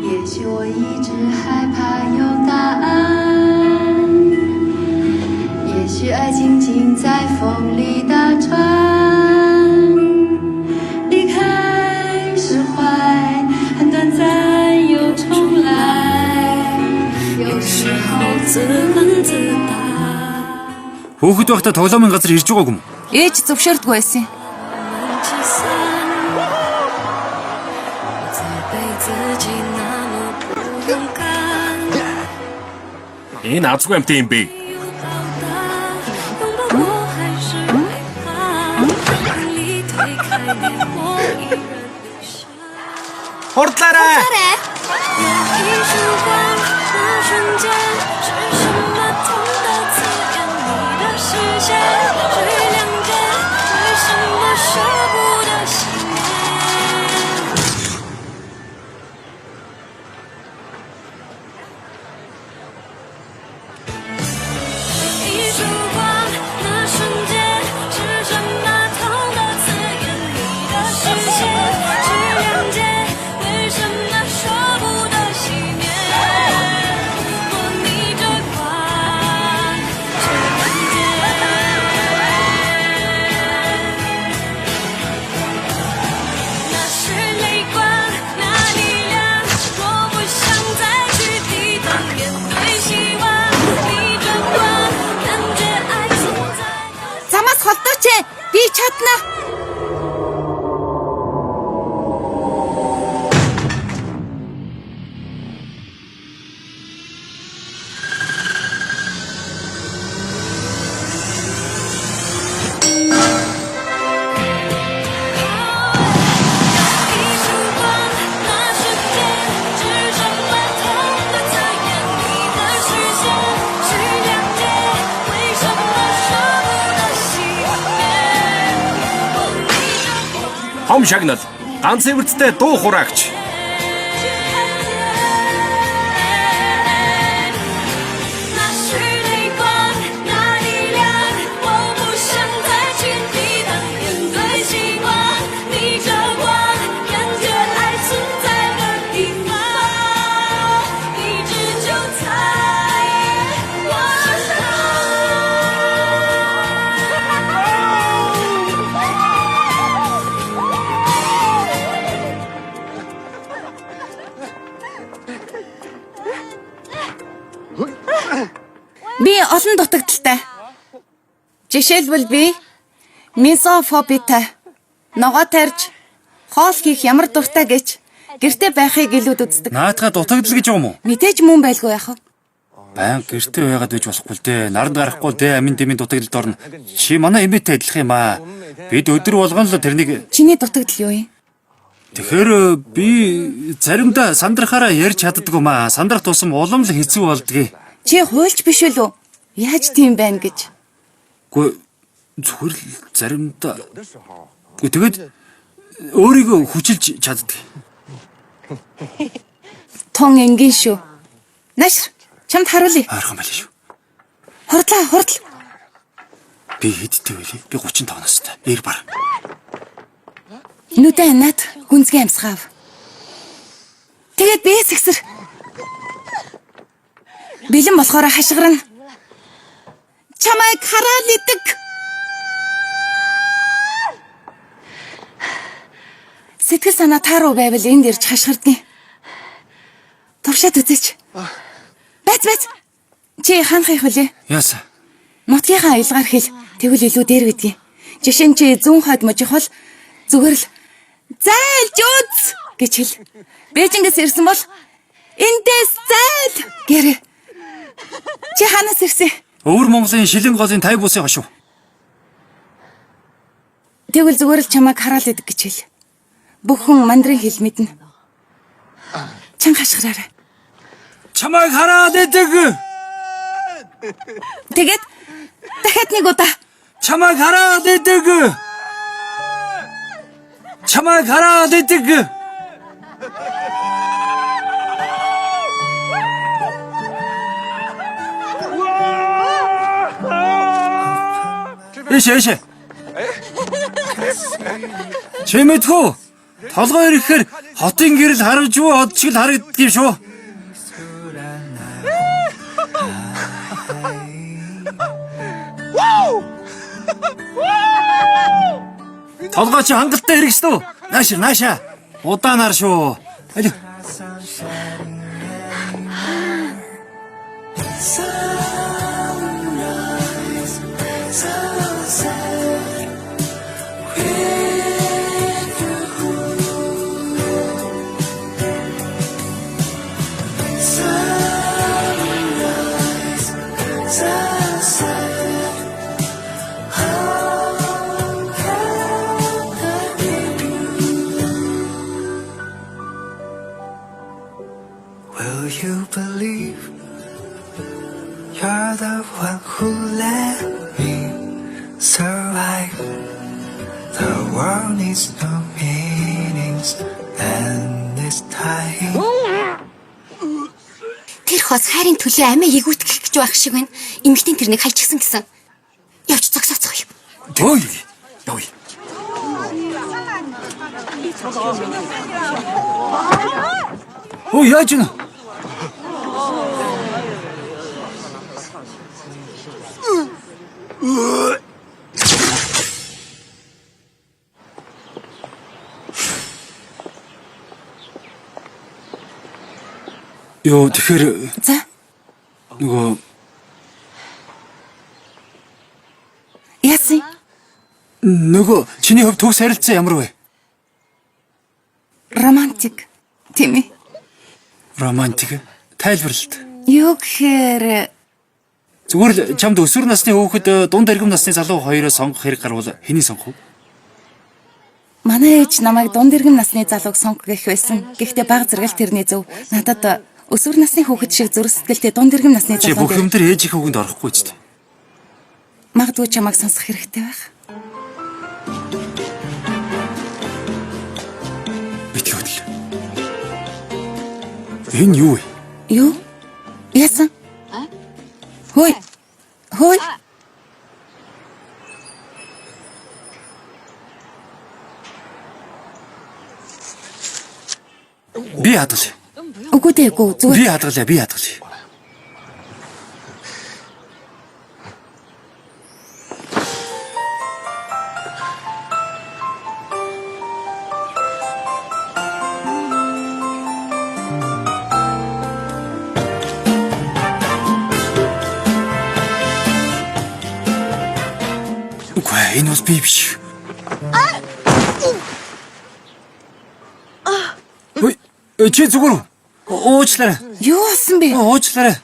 也许我一直害怕有答案，也许爱静静在风里打转，离开释怀，很短暂又重来，有时候自问自答。 Хөөхд байхдаа тоглоомын газар ирж байгаагүй юм. Ээж зөвшөөрдгүй байсан. Энэ азгүй амт юм бэ? Хортлаарай. 一束光，那瞬间是什么痛的刺眼你的视线？是谅解，为什么舍不得熄灭？一束光，那瞬间是什么痛的刺眼你的视线？是谅解，为什么舍不得熄灭？若你 том шагнал, ганц эвэрцтэй дуу хураагч. Би олон дутагдaltaй. Жишээлбэл би мизофобитай, ногоо тарьж, хоол хийх ямар дуртай гэж гэртээ байхыг илүүд үздэг. Наадхаа дутагдал гэж юм уу? Мэдээж мөн байлгүй яах вэ? Баян гэртээ байгаад байж болохгүй л дээ. Наранд гарахгүй дээ. Амин дэмийн дутагдалд орно. Чи манай эмээтэй адилах юм аа. Бид өдөр болгон л тэрнийг Чиний дутагдал юу юм? тэгэхээр би заримдаа сандрахаараа ярьж чаддгүй маа. Сандрах тусам улам л хэцүү болдгийг. Чи хуульч биш үү? Яаж тийм байна гэж? Гэхдээ зүгээр л заримдаа тэгээд өөрийгөө хүчилж чаддаг. Тон энгийн шүү. Наш чамд харуулъя. Ойрхон байл шүү. Хурдлаа. Би хэдтэй вэ? Би 35 настай. Эр бар. Нүдэ над гүнзгий амсгаав. Тэгээд би сэгсэр. Бэлэн болохоор хашгирна. Чамайг хараад идэг. Сэтгэл санаа тааруу байвал энд ирж хашгирдгийг. Туршаад үзээч. Бац. Чи хаанхих вүлээ? Яасан? Нутгийнхаа илгаар хэл тэгвэл илүү дээр гэдгийг. Жишээ нь чи зүүн хойд мужих бол зүгээр л зайлж үз гэж хэл. Бээжингээс ирсэн бол эндээс зайл гэрээ. Чи ханаас ирсэн? Өвөр Монголын шилэн голын 50 бусын хошуу. Тэгвэл зүгээр л чамайг хараал идэг гэж хэл. Бүх хүн мандрын хэл мэднэ. Чан хашгираарай. Чамайг хараад идэг. Тэгээд дахиад нэг удаа. Чамайг хараад идэг. Чамайг хараад идэг. Эшээ. Чимэдхүү. Толгой ирэхээр хотын гэрэл харж юу од шиг л харагддаг юм шүү. Толгой чи хангалттай хэрэгс үү? Нааша. Удаанаар шүү. Аль. Will you believe you're the one who let me survive? The world needs no meanings and this time. Тэр хос хайрын төлөө амиа игүүтгэх гэж байх шиг байна. Эмэгтэй тэрнийг хальчихсан гэсэн. Явж зогсооцгоё. Ой. Явъя. Ой, яаж вэ? Ёо, тэгэхээр За. нөгөө Яасан? нөгөө чиний хувьд төгс харилцаа ямар вэ? Романтик. Тийм ээ. Романтик. Тайлбарлалт. Юу гэхээр Зүгээр л чамд өсвөр насны хүүхэд дунд эргэм насны залуу хоёроос сонгох хэрэг гарвал хэнийг сонгох вэ? манай ээж намайг дунд эргэн насны залууг сонгох гэх байсан. Гэхдээ баг зэрэгэл тэрний зөв. Надад өсвөр насны хүүхэд шиг зүрх сэтгэлтэй дунд эргэн насны Чи залуу. бүх юм дээр ээжийнхээ үгэнд орохгүй ч дээ. Магадгүй чамайг сонсох хэрэгтэй байх. Энэ юу вэ? Юу? Яасан? Хөөе. Хөөе. Би хадгалъя. Үгүй дээ, үгүй. Би Зүгээр. хадгалъя, би хадгалъя. Үгүй, энэ бол би биш. Ой, чи зүгээр үү? Уучлаарай. Юу болсон бэ? Уучлаарай.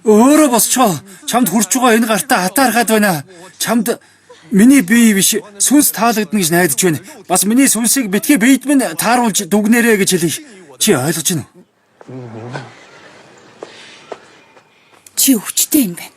Өөрөө босчоо. Чамд хурж байгаа энэ гартаа хатаархаад байна. Чамд миний бие биш сүнс таалагдана гэж найдаж байна. Бас миний сүнсийг битгий биед минь тааруулж дүгнэрээ гэж хэлье. Чи ойлгож байна уу? Чи өвчтэй юм байна.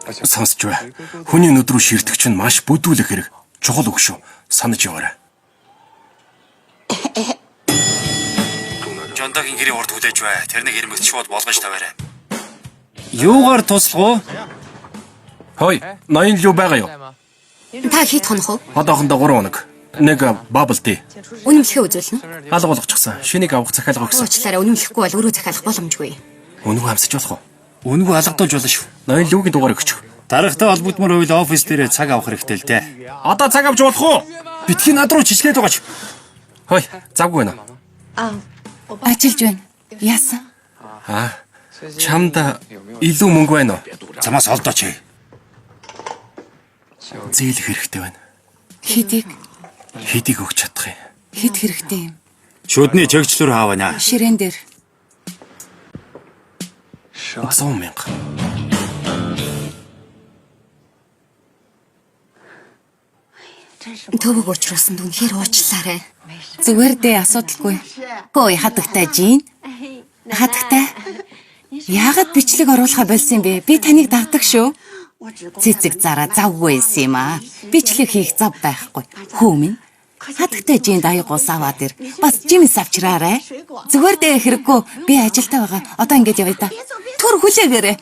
Сонсч бай. Хүний нүд рүү ширтэгч нь маш бүдүүлэх хэрэг. Чухал үг шүү. Санаж яваарай. Жондагийн гэрийн урд хүлээж бай. Тэрнийг ирмэгт шууд болгож тавиарай. Юугаар туслах уу? Хой, ноён юу байгаа юу? Та хэд хонох вэ? Одоохондоо 3 хоног. Нэг bubble tea. Үнэмлэхээ үзүүлнэ. Алга болгочихсон. Шинийг авах захиалга өгсөн. Уучлаарай, үнэмлэхгүй бол өөрөө захиалах боломжгүй. Үнэгүй хамсаж болох уу? Үнэгүй алгадуулж болно шүү. Ноён лүүгийн дугаар өгчих. Дарагтай холбогдмор үйл офис дээр цаг авах хэрэгтэй л дээ. Одоо цаг авч болох уу? Битгий над руу чичлээд байгаач. Хой, завгүй байна. Ажиллаж байна. Яасан? Чамд илүү мөнгө байна уу? Замаас олдооч. Зээлэх хэрэгтэй байна. Хэдийг Өгч чадах юм. хэд хэрэгтэй юм? Шүдний чигчлэр хаавна. Ширээн дээр. 100,000. Төвөг уучруулсан дүнхээр уучлаарай. Зүгээр дээ, асуудалгүй. Хөөе, хадагтай жин. Хадагтай. Яагаад бичлэг оруулахаа болсон юм бэ? Би таныг дагдаг шүү. Цэцэг зараа завгүй байсан юм аа. Бичлэг хийх зав байхгүй. Хөөмин. Хадагтай жинд аягуус аваад ир. Бас жимс авчраарай. Зүгээр дээ, хэрэггүй. Би ажилдаа байгаа. Одоо ингэж явъя да. Түр хүлээгээрэй.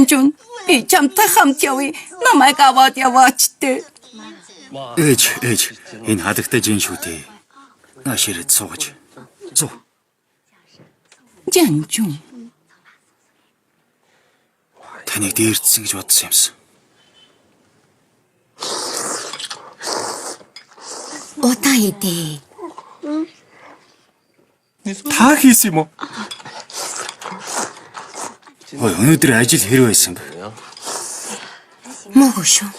Жон, би чамтай хамт явъя. Намайг аваад яваач дээ. Ээж, энэ хадагтай жин шүү дээ. Нааш ирээд суугаж. Зу. Жон. Таныг дээрдсэн гэж бодсон юмсан. Удаа идэ. Та хийсэн юм уу? Ой, өнөөдөр ажил хэрэг байсан бэ? Мөөгөө шүү.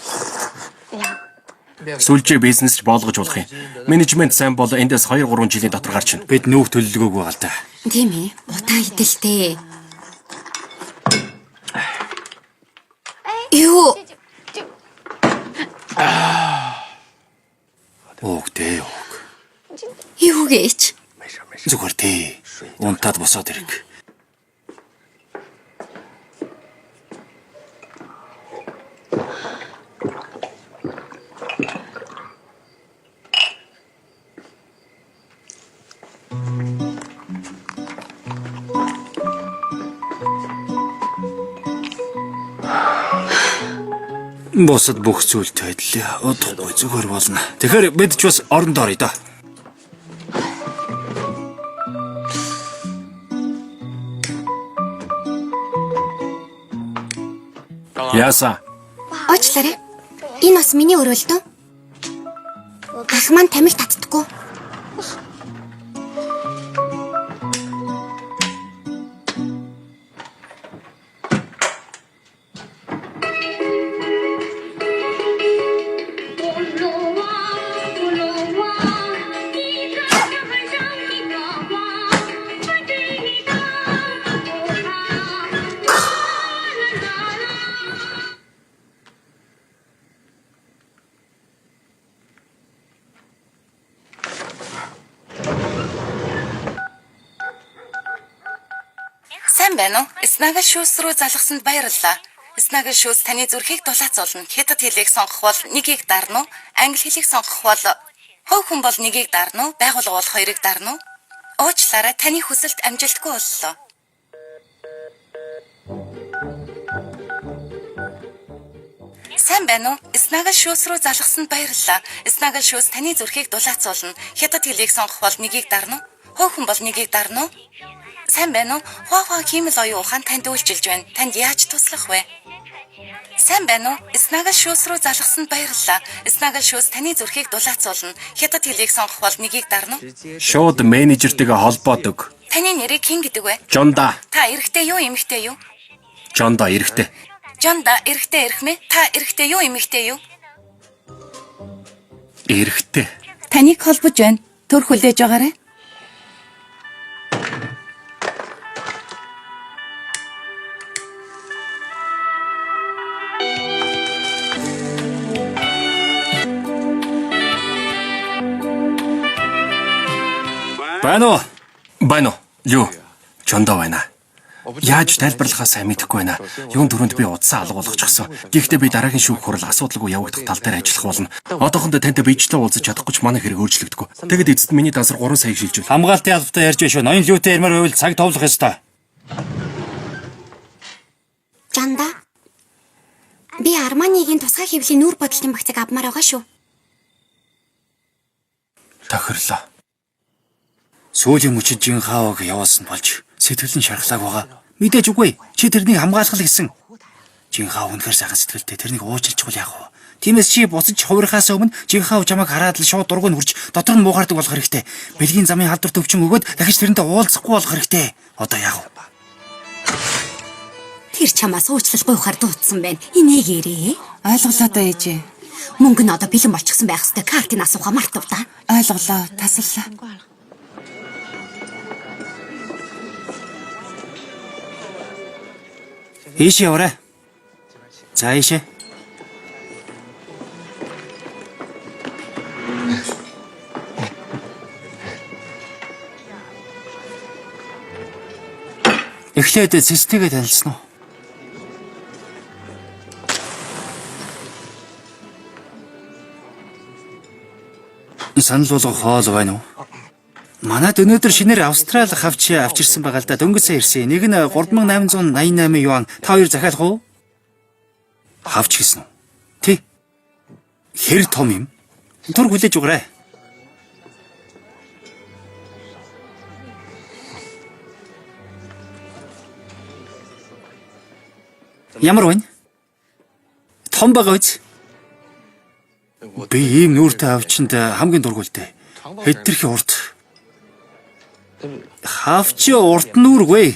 Сүлжээ бизнес болгож болох юм. Менежмент сайн бол эндээс 2-3 жилийн дотор гарч ирнэ. Бид нүүх төлөлгөөгүй гал та. Тийм ээ. Удаа идэлтэй. Юу? Ууг дээ. Юу гэж? Зүгээр дээ. Унтаад босоод ирэх. Босод бүх зүйлтэй адил удахгүй зүгээр болно. Тэгэхээр бид ч бас орондоо орё да. Яасан? Уучлаарай. Энэ бас миний өрөөлдөө. Ах маань тамиг татдаггүй. Сайн байна уу? Снагал шүүс рүү залгасанд баярлалаа. Снагал шүүс таны зүрхийг дулаацуулна. Хятад хэлийг сонгох бол нэгийг дарна уу? Англи хэлийг сонгох бол хөв хүн бол нэгийг дарна уу? Байгуулга бол хоёрыг дарна уу? Уучлаарай, таны хүсэлт амжилтгүй боллоо. Сайн байна уу? Снагал шүүс рүү залгасанд баярлалаа. Снагал шүүс таны зүрхийг дулаацуулна. Хятад хэлийг сонгох бол нэгийг дарна уу? Хөв хүн бол нэгийг дарна уу? Сайн байна уу? Хуахаа хиймэл оюун ухаан танд үйлчилж байна. Танд яаж туслах вэ? Сайн байна уу? Снагал шүүс рүү залгасанд баярлалаа. Снагал шүүс таны зүрхийг дулаацуулна. Хятад хэлийг сонгох бол нэгийг дарна уу? Шууд менежертэйгээ холбоодог. Таны нэрийг хэн гэдэг вэ? Жонда. Та эрэгтэй юу, эмэгтэй юу? Жонда эрэгтэй. Жонда эрэгтэй эрхмээ. Та эрэгтэй юу, эмэгтэй юу? Эрэгтэй. Таныг холбож байна. Төр хүлээж байгаарай. Байна уу? Байна уу? Юу? Жонда байна. Яаж тайлбарлахаа сайн мэдэхгүй байна. Юун дөрөнд би удсан алга болгочихсон. Гэхдээ би дараагийн шүүх хурал асуудалгүй явагдах тал дээр ажиллах болно. Одоохондоо тантай биечлээ уулзаж чадахгүй ч манай хэрэг өөрчлөгдөхгүй. Тэгэд эцэст миний дансар 3 саяг шилжүүл. Хамгаалтын албатай ярьж биш үү? Ноён лүүтэй ярмаар байвал цаг товлох ёстой. Жанда. Би Арманигийн тусгай хэвлийн нүүр бодлын багцыг авмаар байгаа шүү. Тохирлоо. Сүүлийн мөчид жин хааваг явуулсан болж сэтгэл нь шархлааг байгаа. Мэдээж үгүй. Чи тэрнийг хамгаалах гэсэн. Жин хаав үнэхээр сайхан сэтгэлтэй. Тэрнийг уучлчихвал яах вэ? Тиймээс чи буцаж хувирхаас өмнө жин хаав чамайг хараад л шууд дургуй хурж дотор нь муугаардаг болох хэрэгтэй. Бэлгийн замын халдвар төвчин өгөөд дахиж тэрнтэй уулзахгүй болох хэрэгтэй. Одоо яах вэ? Тэр чамаас уучлалгүй ухаар дуудсан байна. Энийг ярээ. Ойлголоо доо ээжээ. Мөнгө нь одоо бэлэн болчихсон байх хэвээр картыг асуухаа мартав та. Ойлголоо. Тасаллаа. Ийшээ яваарай. За ийшээ. Эхлээд цэцтэйгээ танилцсан уу? Санал болгох хоол байна уу? Манайд өнөөдөр шинээр Австрали хавч авчирсан байгаа л да. Дөнгөж сая ирсэн. Нэг нь 3888 юан. Та хоёр захиалах уу? Хавч гэсэн үү? Тий. Хэр том юм? Тур хүлээж өгөөрэй. Ямар вэ? Том байгаа биз? Би ийм нүүртэй хавчинд хамгийн дургуйлтай. Хэдэрхий урт. Хавч урт нүргүй.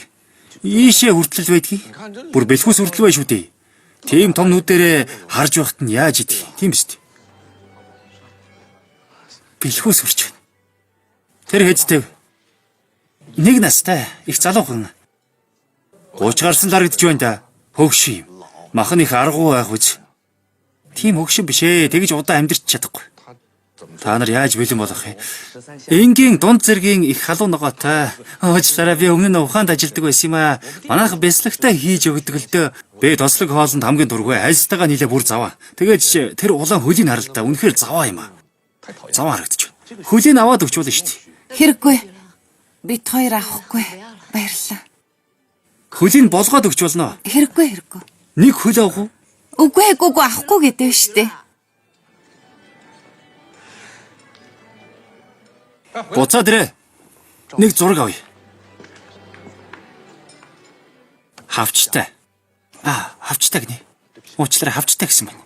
Ийшээ хүртэл байдгийг. Бүр бэлхүүс хүртэл бай шүү дээ. Тийм том нүдэрээ харж байхад нь яаж идэх юм? Тийм биз дээ. Бэлхүүс хүрч байна. Тэр хэзтэй. Нэг настай, их залуухан. Гууч гарсан л харагдаж байна да. Хөгш юм. Махан их аргуу байх үз. Тийм хөгшин биш ээ. Тэгж удаан амьдрч чадахгүй. Та нар яаж бэлэн болох юм? Энгийн дунд зэргийн их халуун ногоотой. Уучлаарай, би өмнө нь ухаанд ажилладаг байсан юм аа. Манайх бяслагтай хийж өгдөг л дөө. Би тослог хоолнд хамгийн дургүй альстайгаа нийлээ бүр заваа. Тэгээд тэр улаан хөлийг харалтаа. Үнэхээр заваа юм аа. Заваа харагдаж байна. Хөлийг аваад өгчүүл шүү дээ. Хэрэггүй. Бид хоёр авахгүй. Баярлалаа. Хөлийг болгоод өгчүүлнэ. Хэрэггүй. Нэг хөл авах уу? Үгүй авахгүй гэдэг шүү дээ. Буцаад ирээ. Нэг зураг авъя. Хавчтай. Хавчтай гинэ. Уучлаарай, хавчтай гэсэн байна.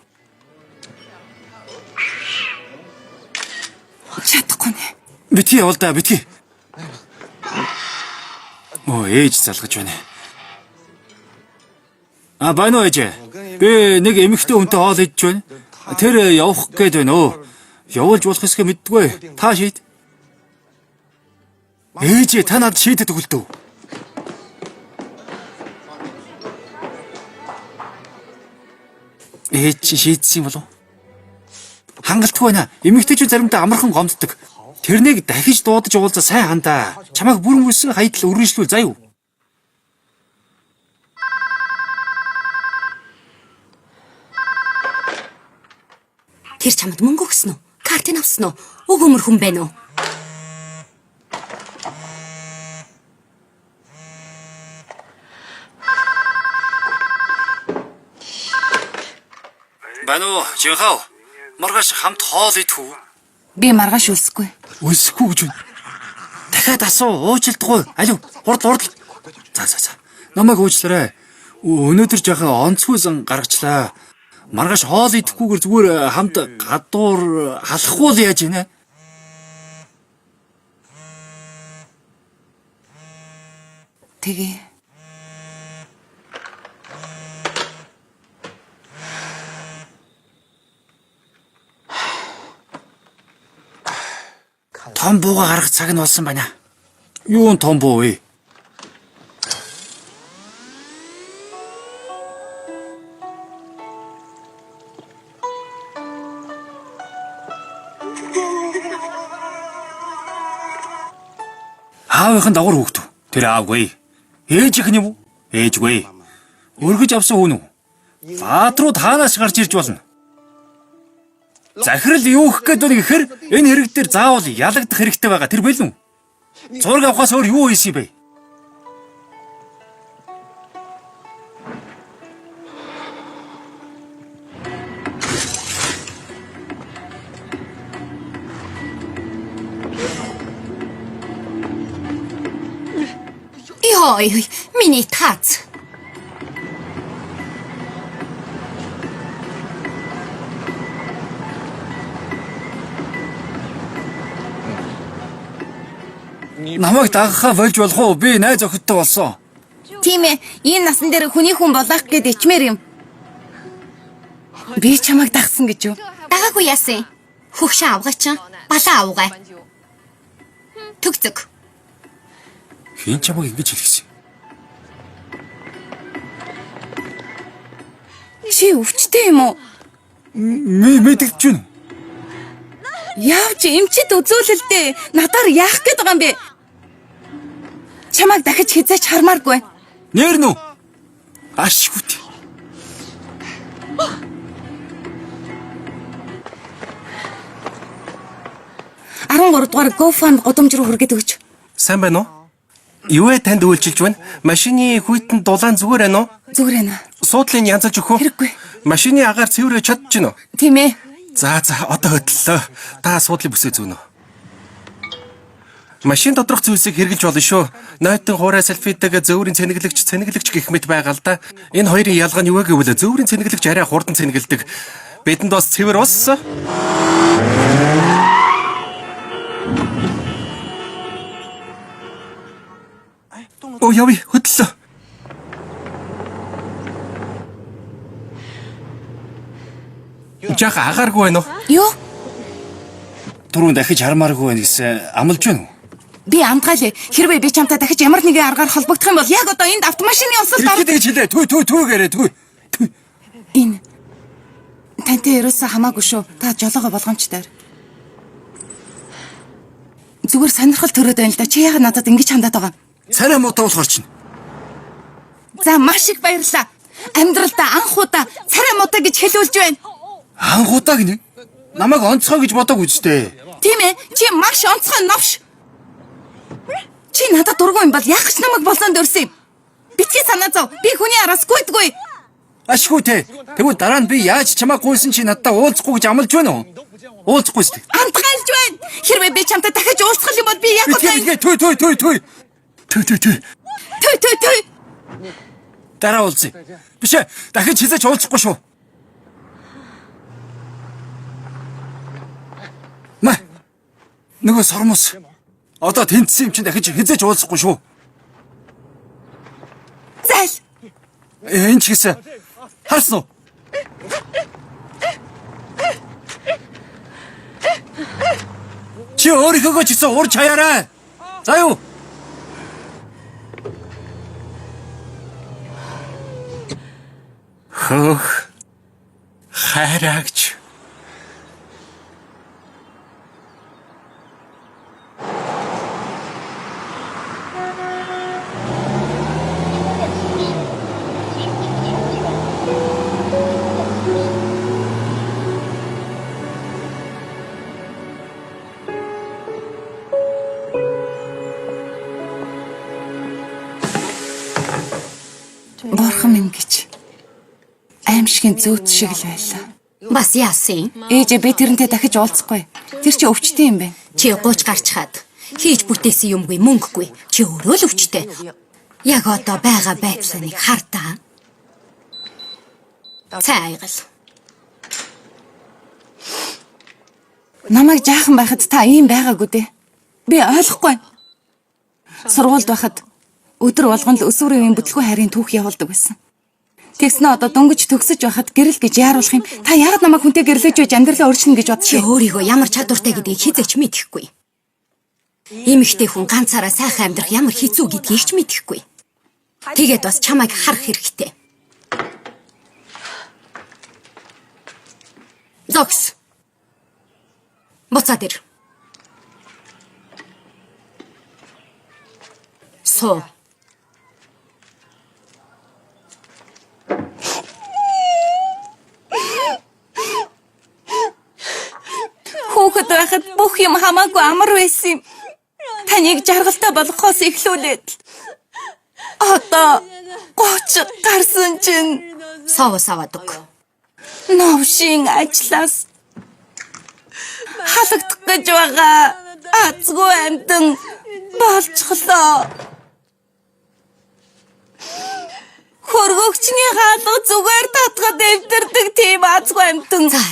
Чадахгүй нэ. Битгий явал да, битгий. Ээж залгаж байна. Байна уу ээж? Би нэг эмэгтэй хүнтэй хоол идэж байна. Тэр явах гээд байна өө. Явуулж болох эсгээ мэддэггүй. Та шийд. Ээж та надад шийдэд өгөлтөө. Ээж шийдсэн юм болов? Хангалтгүй байна. Эмэгтэйчүүд заримдаа амархан гомддог. Тэрнийг дахиж дуудаж уулзаа сайн хандаа. Чамайг бүрэн үсэн хайдал өргөжлүүл заа юу. Тэр чамд мөнгө өгсөн үү? Картын авсан уу? Өгөөмөр хүн байна уу? Байна уу, Жинхаа? Маргааш хамт хоол идэх үү? Би маргааш үлсэхгүй. Үлсэхгүй гэж байна. Дахиад асуу, уучлалтгүй. Алив, хурд. За. Намайг уучлаарай. Өнөөдөр жоохон онцгүй зан гаргачлаа. Маргааш хоол идэхгүйгээр зүгээр хамт гадуур халахгүй л яаж ийнэ? Тэгээ. Том бууга гаргах цаг нь болсон байна. Юун том буу вэ? Аавынхан дагуур хүүхдүү. Тэр аавгүй. Ээжийнх нь юм уу? Ээжгүй. Өргөж авсан хүн үү? Баатруу таанаас гарч ирж болно. Захирал юу гэх гээд байна гэхээр энэ хэрэг дээр заавал ялагдах хэрэгтэй байгаа. Тэр байлгүй. Зураг авахаас өөр юу хийсэн бэ? Ой, миний тац. Намайг дагахаа болж болох уу? Би найз охидтой болсон. Тийм ээ, энэ насан дээр хүний хүн болох гэд ичмээр юм. Би чамайг дагсан гэж юу? Дагаагүй яасан. Хөгшин авгаач. Балаа авгаа. Түгцэг. Хин чамайг ингэж хэлсэн. Чи өвчтэй юм уу? Мэдэгдэж байна. Яавч эмчит үзүүлэлтээ надаар яах гээд байгаа юм бэ? Чамайг дахиж хизээч хармааргүй. Нэр нү? Ашгүйт. 13 дугаар GoFund годомж руу хүргээд өгч. Сайн байна уу? Юу вэ танд үйлчилж байна? Машины хүйтэн дулаан зүгээр байна уу? Зүгээр байна. Суудлын янзалж өгөх үү? Хэрэггүй. Машины агаар цэврээ чадж гинөө. Тийм ээ. За одоо хөдлөлөө. Та суудлын бүсээ зүүнө. Машин доторх зүйлсийг хэрглэж болно шүү. Нойтон хуурай селфитэйг зөөврийн цэнэглэгч гэх мэт байгаа л да. Энэ хоёрын ялгаа нь юу вэ гэвэл зөөврийн цэнэглэгч арай хурдан цэнэглэдэг. Бидэнд бас цэвэр ус. Оо яви хөдлөө. Жах агааргүй байна уу? Юу? Түрүүн дахиж хармааргүй байна гэсэн амлаж байна уу? Би амтгаалээ. Хэрвээ би чамтай дахиж ямар нэгэн аргаар холбогдох юм бол яг одоо энд автомашины усалд Тэгж хэлээ. Түү гэрээ түү. Энэ тантай ерөөсөө хамаагүй шүү. Та жолоогоо болгоомжтой. Зүгээр сонирхол төрөөд байна л да. Чи яагаад надад ингэж хандаад байгаа? Царай муутай болохоор чинь. За маш их баярлалаа. Амьдралдаа анх удаа царай муутай гэж хэлүүлж байна. Анхудаа гинэ. Намайг онцгой гэж бодог үстэй. Тийм ээ. Чи маш онцгой новш. Чи надад дургүй юм бол яг ч намайг болзоонд өрсөн юм. Битгий санаа зов. Би хүний араас гүйдгүй. Ашгүй те. Тэгвэл дараа нь би яаж чамайг гуйсан чи надад уулзахгүй гэж амлаж байна уу? Уулзахгүй сте. Антгайлж байна. Хэрвээ би чамтай дахиж уулзах юм бол би яг одоо Түй. Дараа уулзъя. Биш ээ. Дахиж хизээч уулзахгүй шүү. Нөгөө сормос. Одоо тэнцсэн юм чинь дахиж хизээч уулзахгүй шүү. зайл. Энэ ч гэсэн харсан уу? Чи өөрийнхөө ч гэсэн урж хаяарай. За юу? Хөх. Хайрагч. Бурхан минь гэж аимшигын зөөт шиг л байлаа. Бас яасан? Ээжээ би тэрнтэй дахиж уулзахгүй. Тэр чи өвчтэй юм байна. Чи гууч гарч хаад хийж бүтээсэн юмгүй мөнгөгүй. Чи өөрөө л өвчтэй. Яг одоо байгаа байдлыг хардаа. Цайгал. Намайг жаахан байхад та ийм байгаагүй дээ. Би ойлгохгүй. Сургуульд байхад өдөр болгон л өсвөрийн үеийн бүтлгүй хайрын түүх явуулдаг байсан. Тэгснэ одоо дөнгөж төгсөж байхад гэрэл гэж яаруулах юм. Та яагаад намайг хүнтэй гэрлэж байж амьдралаа өөрчилнө гэж Чи бодчих. өөрийгөө ямар чадвартай гэдгийг хизээч мэдэхгүй. Эмэгтэй хүн ганцаараа сайхан амьдрах ямар хэцүү гэдгийг ч мэдэхгүй. Тэгээд бас чамайг харах хэрэгтэй. Зогс. Буцаад ир. Суу. Хүүхэд байхад бүх юм хамаагүй амар байсан юм. Таныг жаргалтай болгохоос эхлүүлээд одоо 30 гарсан чинь Саваад өг. новшийн ажлаас халагдах гэж байгаа азгүй амтан болчихлоо. Хөргөгчний хаалга зүгээр татгад дэвтэрдэг тийм азгүй амтан. За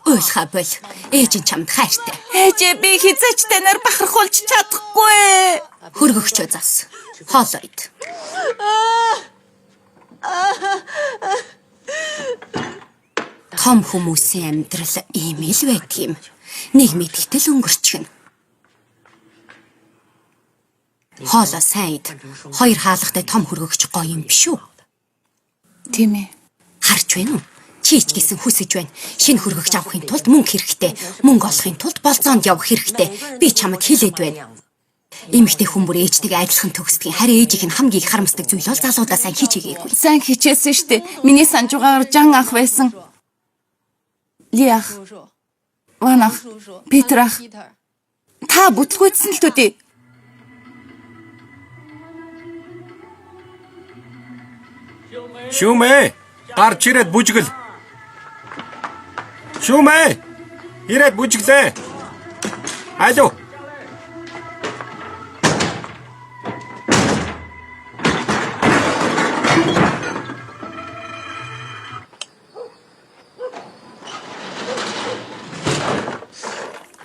уйлхаа бол. Ээж нь чамд хайртай. Ээжээ би хизээч танаар бахархуулж чадахгүй. Хөргөгчөө зас. Хоолойд. Том хүмүүсийн амьдрал ийм л байдаг юм. Нэг мэдгэтэл өнгөрчихнө. Хоолой сайд. Хоёр хаалгатай том хөргөгч гоё юм биш үү? Тийм ээ. Харж байна уу? Чи ч гэсэн хүсэж байна. Шинэ хөргөгч авахын тулд мөнгө хэрэгтэй. Мөнгө олохын тулд болцоонд явах хэрэгтэй. Би чамд хэлээд байна. Эмэгтэй хүн бүр ээжтэйгээ адилхан төгсдөг. Харин ээжийнх нь хамгийн их харамсдаг зүйл бол залуудаа сайн хичээгээгүй. Сайн хичээсэн штэ. Миний санжуугаар Жан ах байсан. Ли ах. Ван ах. Питер ах. Та бүтлгүйдсэн л төдий. Шүмэ, гарч ирээд бүжгэл. Шүмэ, ирээд бүжгэлээ. Алло.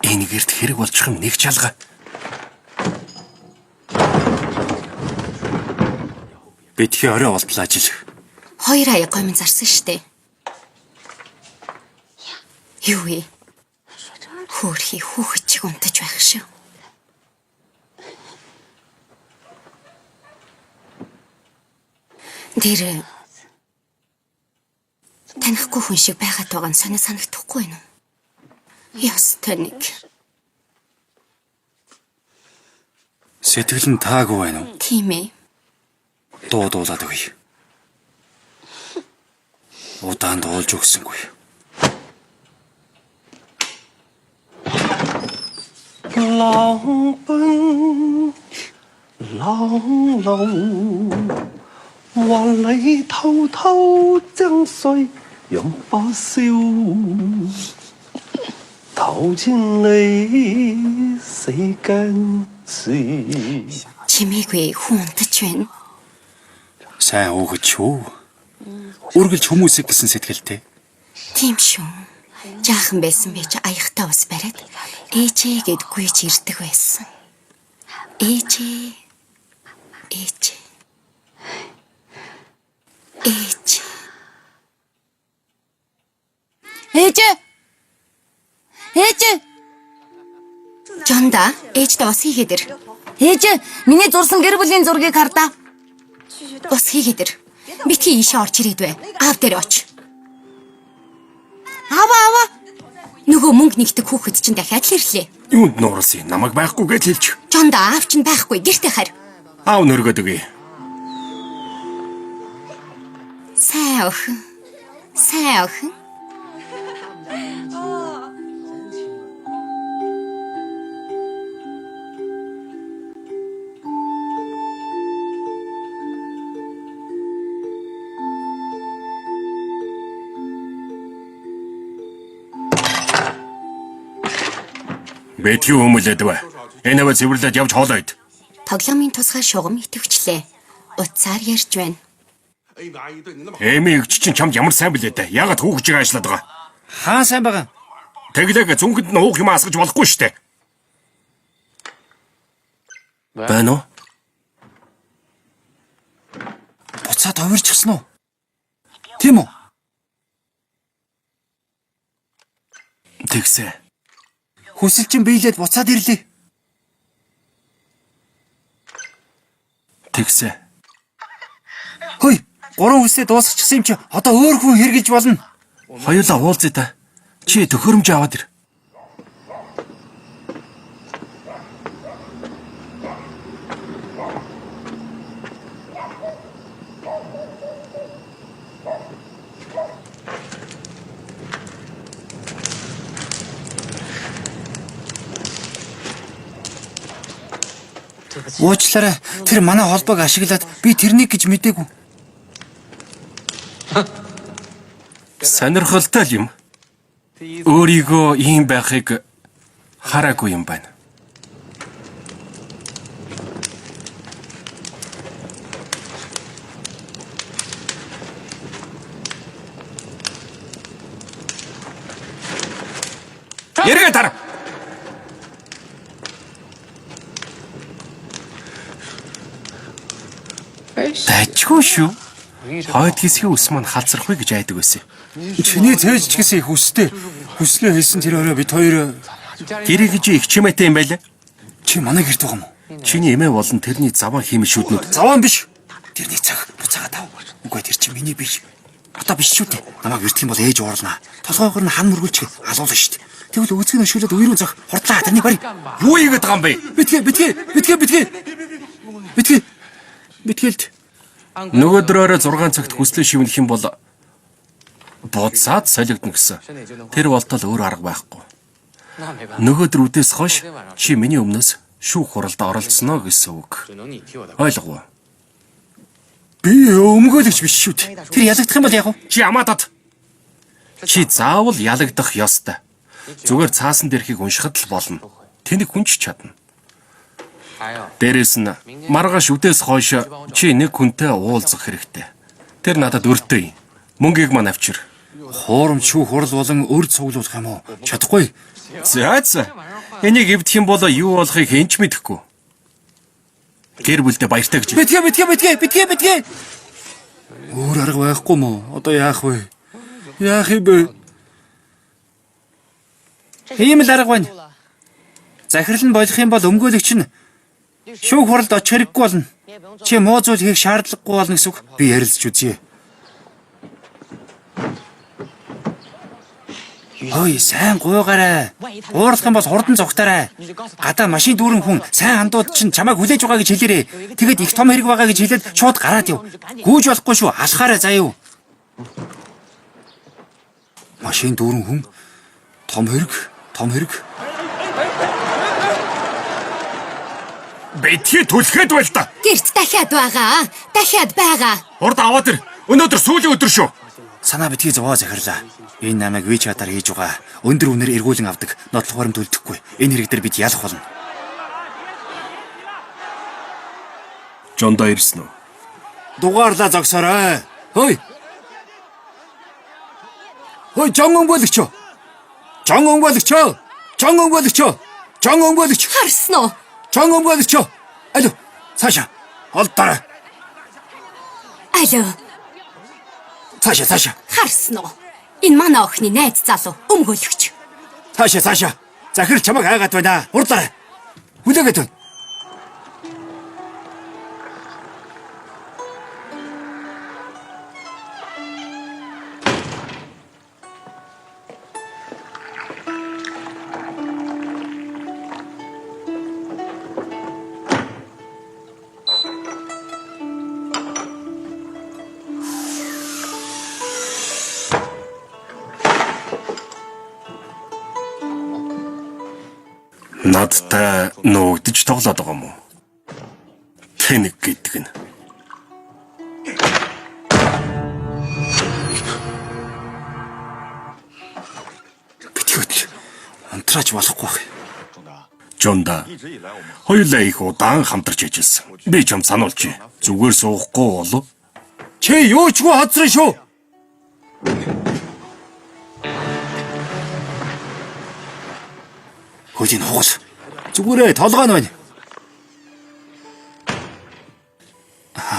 Энэ гэрт хэрэг болчих юм нэг чалга. Битгий орой болтлоо ажил. 2 аяг гомн зарсан штэ. Юу вэ? Хөөрхий хүүхэд чиг унтаж байх шүү. Тэр танихгүй хүн шиг байгаад байгаа нь санагдахгүй юу? Ястай нэг. Сэтгэл нь таагүй байна уу? Тийм ээ. Дуулаад өгье. Удаан дуулж өгсөнгүй.浪奔浪路，話你偷偷將睡讓我笑，頭千里死驚時。 Чимээгүй хүн унтаж байна. Сайн өөгч шүү. Үргэлж хүмүүсийг гэсэн сэтгэлтэй. Тийм шүү. Жаахан байсан би ч аяхтаа ус бариад ээжээ гэд гүйж ирдэг байсан. Ээжээ. Ээж. Жонда, ээжтэй ус хийгээд ир. Ээжээ, миний зурсан гэр бүлийн зургийг хардаа. Ус хийгээд ир. Битгий ийшээ орж ирээд бай. Аав дээр оч. Аваа. Нөгөө мөнгө нэгдэг хүүхэд чинь дахиад л ирлээ. Юунд нуурсан намайг байхгүй гэж хэлж. Жонда аав чинь байхгүй гэртээ харь. Аав нөргöd өгье. Сайн охин. Бэтгий өмөлөд ба. Энэ аваа цэвэрлээд явж хоолойд. Тоглоомын тусгай шугам идэвчлээ. Утсаар ярьж байна. Эми өгч чинь чамд ямар сайн билээ дээ. Ягаад хүүхжийг ажиллаад байгаа? Хаан сайн байгаа. Тэглэг зүнхэнд нь уух юм асгаж болохгүй штэ. Байна уу? Буцаад хувирчихсан уу? Тийм үү? Тэгсэ. Хүсэлчин биелээд буцаад ирлээ. Тэгсэ. Хөөе, 3 хүслээ дуусчихсан юм чи одоо өөр хүн хэрглэж болно. Хоёулаа уулзъя та. Чи төхөөрөмж аваад ир. Уучлаарай. Тэр манай холбоог ашиглаад би тэрнийг гэж мэдээгүй. Сонирхолтой юм. Өөрийгөө ийм байхыг хараагүй юм байна. Яргэ тар. Тачгүй шүү. Хойд хэсгийн ус маань халзрахгүй гэж айдаг байсан. Чиний цээж ч гэсэн их хүстэй. Хүслээ хэлсэн тэр орой бид хоёр Гэрээ гэж их чимээтэй юм байлаа. чи манай гэрт байгаа юм уу? Чиний эмээ болон тэрний заван хиймэл шүднүүд. Заван биш. Тэрний цаг буцаагаад ав. Үгүй тэр чинь миний биш. Одоо биш шүү дээ. Намайг өртөх юм бол ээж уурлаа. Толгойгоор нь хан мөргүүлчих алуулна шүү дээ. Тэгвэл өзгөө өшөөлөд үерүүн зах хурдлаа тэрний барь. Юу ийгээд байгаа юм бэ? Битгэлд. Нөгөөдрөөрөө 6 цагт хүслээ шивнэх юм бол буцаад солигдно гэсэн. Тэр болтол өөр арга байхгүй. Нөгөөдөр үдээс хойш чи миний өмнөөс шүүх хуралд оролцсноо гэсэн үг. Ойлгов уу? Би өмгөөлөгч биш шүү дээ. Тэр ялагдах юм бол яг уу? Чи амаатад. Чи заавал ялагдах ёстой. Зүгээр цаасан дэрхийг уншихад л болно. Тэнийг хүнч чадна. Дээрээс нь маргааш үдээс хойш чи нэг хүнтэй уулзах хэрэгтэй. Тэр надад өртөө. Мөнгийг маань авчир. Хуурамч шүүх хурал болон өр цуглуулах юм уу? Чадахгүй. За. Энийг эвдэх юм бол юу болохыг хэнч мэдэхгүй. Гэр бүлдээ баяртай гэж. Битгээ. Өөр арга байхгүй мó? Одоо яах вэ? Яах юм бэ? Ийм л арга байна. Захирал нь болох юм бол өмгөөлөгч нь шүүх хуралд очих хэрэггүй болно. Чи муу зүйл хийх шаардлагагүй болно гэсэн үг. Би ярилцж үзье. Ой, сайн гуйгаарай. Уурлах юм бол хурдан зогтаарай. Гадаа машин дүүрэн хүн сайн хандууд чинь чамайг хүлээж байгаа гэж хэлээрэй. Тэгэд их том хэрэг байгаа гэж хэлээд шууд гараад ив. Гүйж болохгүй шүү. Алхаарай заяа. Машин дүүрэн хүн том хэрэг. Битгий түлхэд байл та. Гэрт дахиад байгаа. Урд аваад ир. Өнөөдөр сүүлийн өдөр шүү. Санаа битгий зовоо захирлаа. Энэ намайг вич хатаар хийж байгаа. Өндөр үнээр эргүүлэн авдаг. Нотлох баримт үлдэхгүй. Энэ хэрэг дээр бид ялах болно. Жондоо ирсэн үү? Дугаарлаа зогсоорой. Хөөе, жон өмгөөлөгч. Харсан уу? Жон өмгөөлөгч. Алуу, цаашаа. Олдорой. Алуу. Цаашаа. Харсан уу? Энэ манай охины найз залуу өмгөөлөгч. Цаашаа. Захирал чамайг хайгаад байна. Урдлаарай. Хүлээгээд байна. Надтай нуугдж тоглоод байгаа юм уу? Тэнэг гэдэг нь. Битгий. Унтраач болохгүй байх. Жонда хоёулаа их удаан хамтарч ажилласан. Би ч юм сануулчих. Зүгээр суухгүй болов. Чи юу ч гоо хоцроо шүү. Хөөлийн хугас. Зүгээрээ толгой нь байна.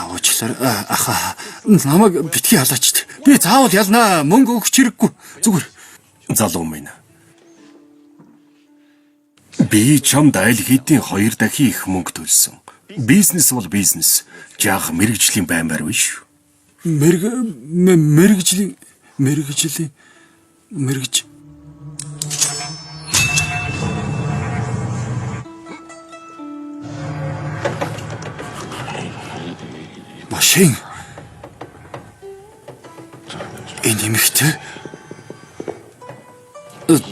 Уучлаарай. Намайг битгий халаач. Би заавал ялнаа. Мөнгө өгч хэрэггүй. Зүгээр. Залуу минь. Би чамд аль хэдийн 2 дахин их мөнгө төлсөн. Бизнес бол бизнес. Жаах мэрэгжлийн баймаар биш. Мэрэгж. Машин. Энэ эмэгтэй.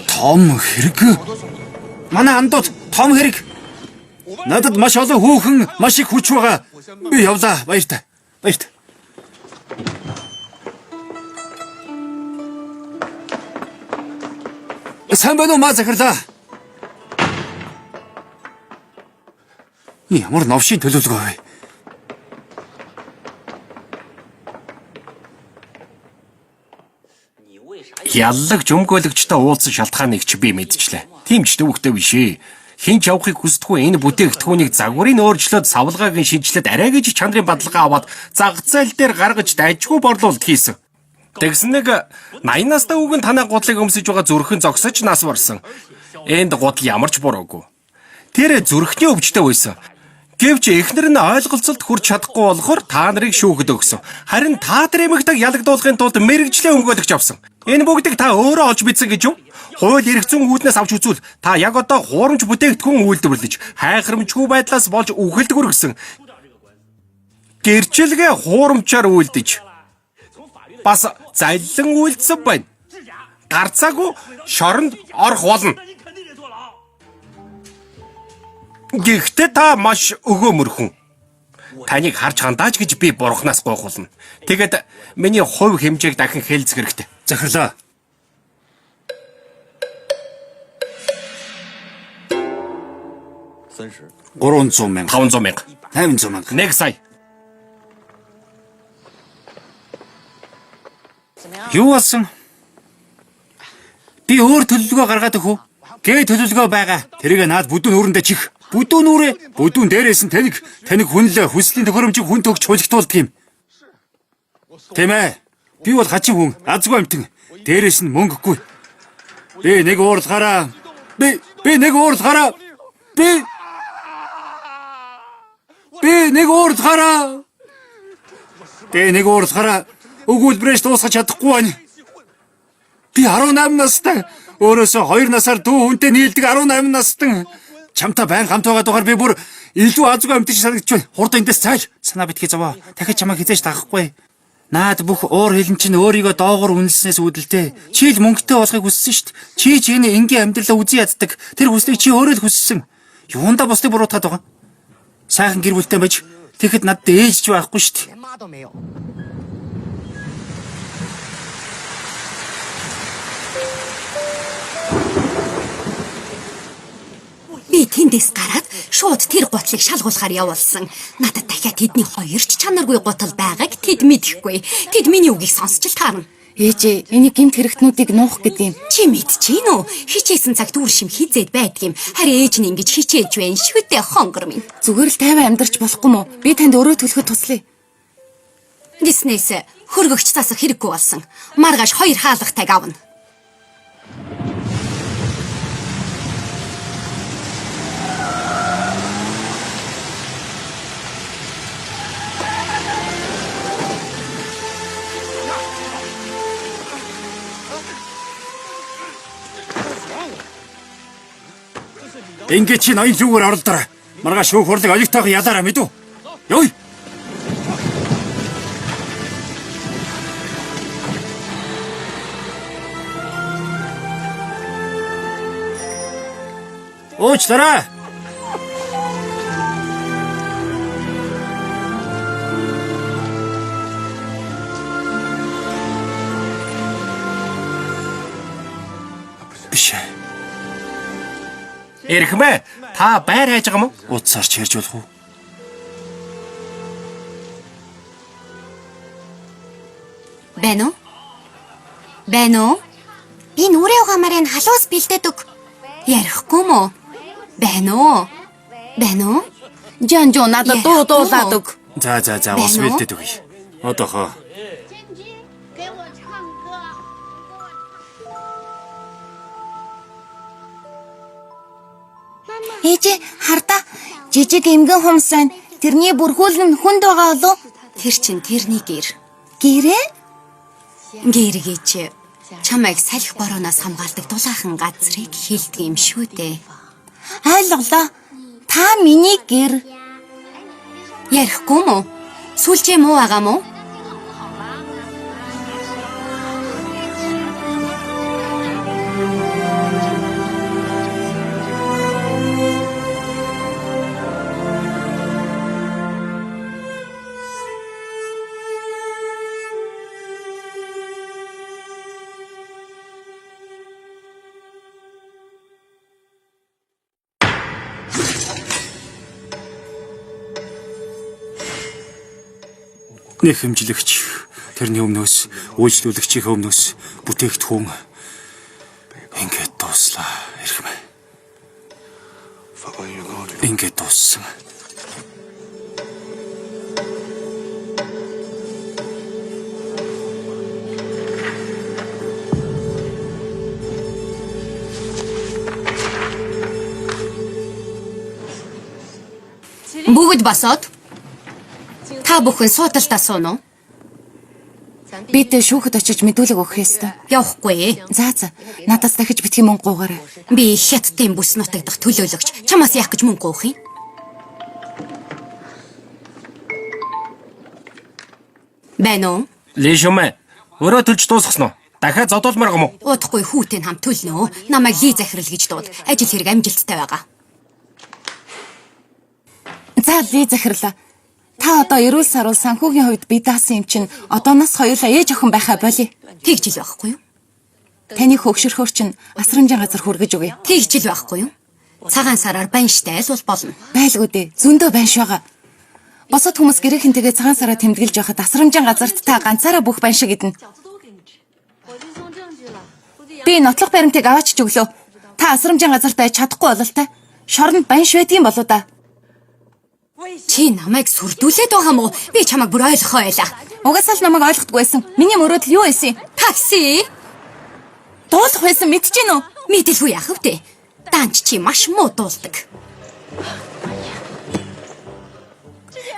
Том хэрэг. Манай андууд том хэрэг. Надад маш олон хүүхэн, маш их хүч байгаа. Би явлаа. Баяртай. Сайн байна уу, маа захирлаа? Ямар новшийн төлөвлөгөө вэ? Яллагч өмгөөлөгчтэй уулзсан шалтгааныг ч би мэдчихлээ. Тийм ч төвөгтэй биш ээ. Хинч явахыг хүсдэггүй энэ бүтээгдэхүүнийг загварыг өөрчлөөд савлгаагийн шинжилээд арай гэж чанарын бадалгаа аваад зах зээл дээр гаргаж дайжгүй борлуулалт хийсэн. Тэгсэн нэг 80 настай хүүхэн танаа гутлыг өмсөж байгаа зүрхэн зогсож нас барсан. Энд гутал ямар ч буруугүй. Тэр зүрхний өвчтэй байсан. Гэвч эхнэр нь ойлголцолд хүрч чадахгүй болохоор та нарыг шүүхэд өгсөн. Харин та тэр эмэгтэйг ялагдуулахын тулд мэрэгжлийн өмгөөлөгч авсан. Энэ бүгдийг та өөрөө олж мэдсэн гэж юу? Хууль эрх зүйн үүднээс авч үзвэл та яг одоо хуурамч бүтээгдэхүүн үйлдвэрлэж, хайхрамжгүй байдлаас болж үхэлдэгүр гэсэн. Гэрчлэгээ хуурамчаар үйлдэж. Бас заллан үйлдсэн байна. Гарцаагүй шоронд орох болно. Гэхдээ та маш өгөөмөрхөн. Таныг харж хандаач гэж би бурхнаас гойхуулна. Тэгээд миний хувь хэмжээг дахин хэлцэх хэрэгтэй. Захирлаа. $300,000. 500,000. 800,000. 1 сая. Юу болсон? Би өөр төлөвлөгөө гаргаад өгөх үү? Гээ төлөвлөгөө байгаа. Тэрийг наад бүдүүн нүрэндээ чих. Бүдүүн нүрээ. Бүдүүн дээрээс нь таныг хүнлээ хүслийн тохиромжийг хүн төгч хулигтуулдаг юм. Тийм ээ. Би бол хачин хүн, азгүй амтэн. Дээрээс нь мөнгөгүй. Би нэг уурлахаараа. Би нэг уурлахаараа. Өгүүлбэрээс дуусгаж чадахгүй байна. Би 18 настай. Өөрөөсөө 2 насаар дүү хүнтэй нийлдэг 18 настай. Чамтай байн хамт байгаа дугаар би бүр илүү азгүй амтж санагдаж байна. Хурд эндээс цааш. Санаа битгий заваа. Дахиж чамайг хизээж тагахгүй. Наад бүх уур хилэн чинь өөрийгөө доогуур үнэлснээс үүдэлтэй. Чи л мөнгөтэй болохыг хүссэн шүү дээ. Чи энэ энгийн амьдралаа үзий яддаг. Тэр хүслийг чи өөрөө л хүссэн. Юунда бусдыг буруутгаад байгаа. Сайхан гэр бүлтэй байж тэгэхэд надад ээж ч байхгүй шүү дээ. Би тэндээс гараад шууд тэр гутлыг шалгуулахаар явуулсан. Надад дахиад тэдний хоёр ч чанаргүй гутал байгааг тэд мэдэхгүй. Тэд миний үгийг сонсч л таарна. Ээжээ, энийг гэмт хэрэгтнүүдийг нуух гэдэг юм. Чи мэдчихээн үү? Хичээсэн цагт үр шим хизээд байдаг юм. Харин ээж нь ингэж хичээж байна шүү дээ хонгор минь. Зүгээр л тайван амьдарч болохгүй мó? Би танд өөрөө төлөхөд туслая. Гиснээс хөргөгч засах хэрэггүй болсон. Маргааш 2 хаалгатайг авна. Ингээд чи ноён зүгээр оролдорой. Маргааш шүүх хурлыг олигтойгоо ялаараа мэдв. Ёй. Уучлаарай. Биш. Эрхмээ, та байр хайж байгаа мó? Утсаар ч ярьж болох уу? Байна уу? Байна уу? Энэ үрээ угаамаар энэ халуус бэлдээд өг. Ярихгүй мó? Байна уу? Байна уу? Жан надад дуулаад өг. За бас Байна уу? бэлдээд өгье. Одоохоо Ээжээ хардаа жижиг эмгэн хумс байна. Тэрний бүрхүүл нь хүнд байгаа болов? Тэр чин тэрний гэр. Гэрээ? Гэр гэж чамайг салхи борооноос хамгаалдаг дулаахан газрыг хэлдэг юм шүү дээ. Ойлголоо. Та миний гэр. Ярихгүй мó? Сүлжээ муу байгаа мó? нэг хэмжлэгч тэрний өмнөөс үйлчлүүлэгчийн өмнөөс бүтээгдэхүүн ингээд дууслаа эрхмээ. Ингээд дууссан. Бүгд босоод. Та бүхэн суудалтаа суун уу? Бид шүүхэд очиж мэдүүлэг өгөх ёстой. Явахгүй. За. Надаас дахиж битгий мөнгө гуугаарай. Би хятадын бүс нутагдах төлөөлөгч. Чамаас яах гэж мөнгө өгөх юм? Байна уу? Лишмэ, өрөө төлж дуусгасан уу? Дахиад зодуулмаар гом уу? Удахгүй хүүтэй хамт төлнө. Намайг Ли захирал гэж дууд. Ажил хэрэг амжилттай байгаа. За Ли захирлаа. Та одоо эрүүл сарвал санхүүгийн хувьд би даасан юм чинь одооноос хоёулаа ээж охин байхаа болий. Тэгж ил байхгүй юу? Таны хөгшөрхөөр чинь асрамжийн газар хүргэж өгье. Тэгж ил байхгүй юу? Цагаан сараар байн штайл бол болно. Байлгүй дээ. Зөндөө байна шугаа. Босод хүмүүс гэрээхэнтэйгээ цагаан сараа тэмдэглэж явахад асрамжийн газарт та ганцаараа бүх байн шиг идэнэ. Би нотлох баримтыг аваач ч өглөө. Та асрамжийн газарт байж чадахгүй болол та. Шоронд байн швэдийн болоо да. Чи намайг сүрдүүлээд байгаа мó? Би чамайг бүр ойлгохоо байла. Угаасаа л намайг ойлгохгүй байсан. Миний мөрөөдөл юу байсан? Такси! Дуулах байсан мэдэж гин үү? Мэдэлгүй яах вэ? Данч чи маш муу дуулдаг.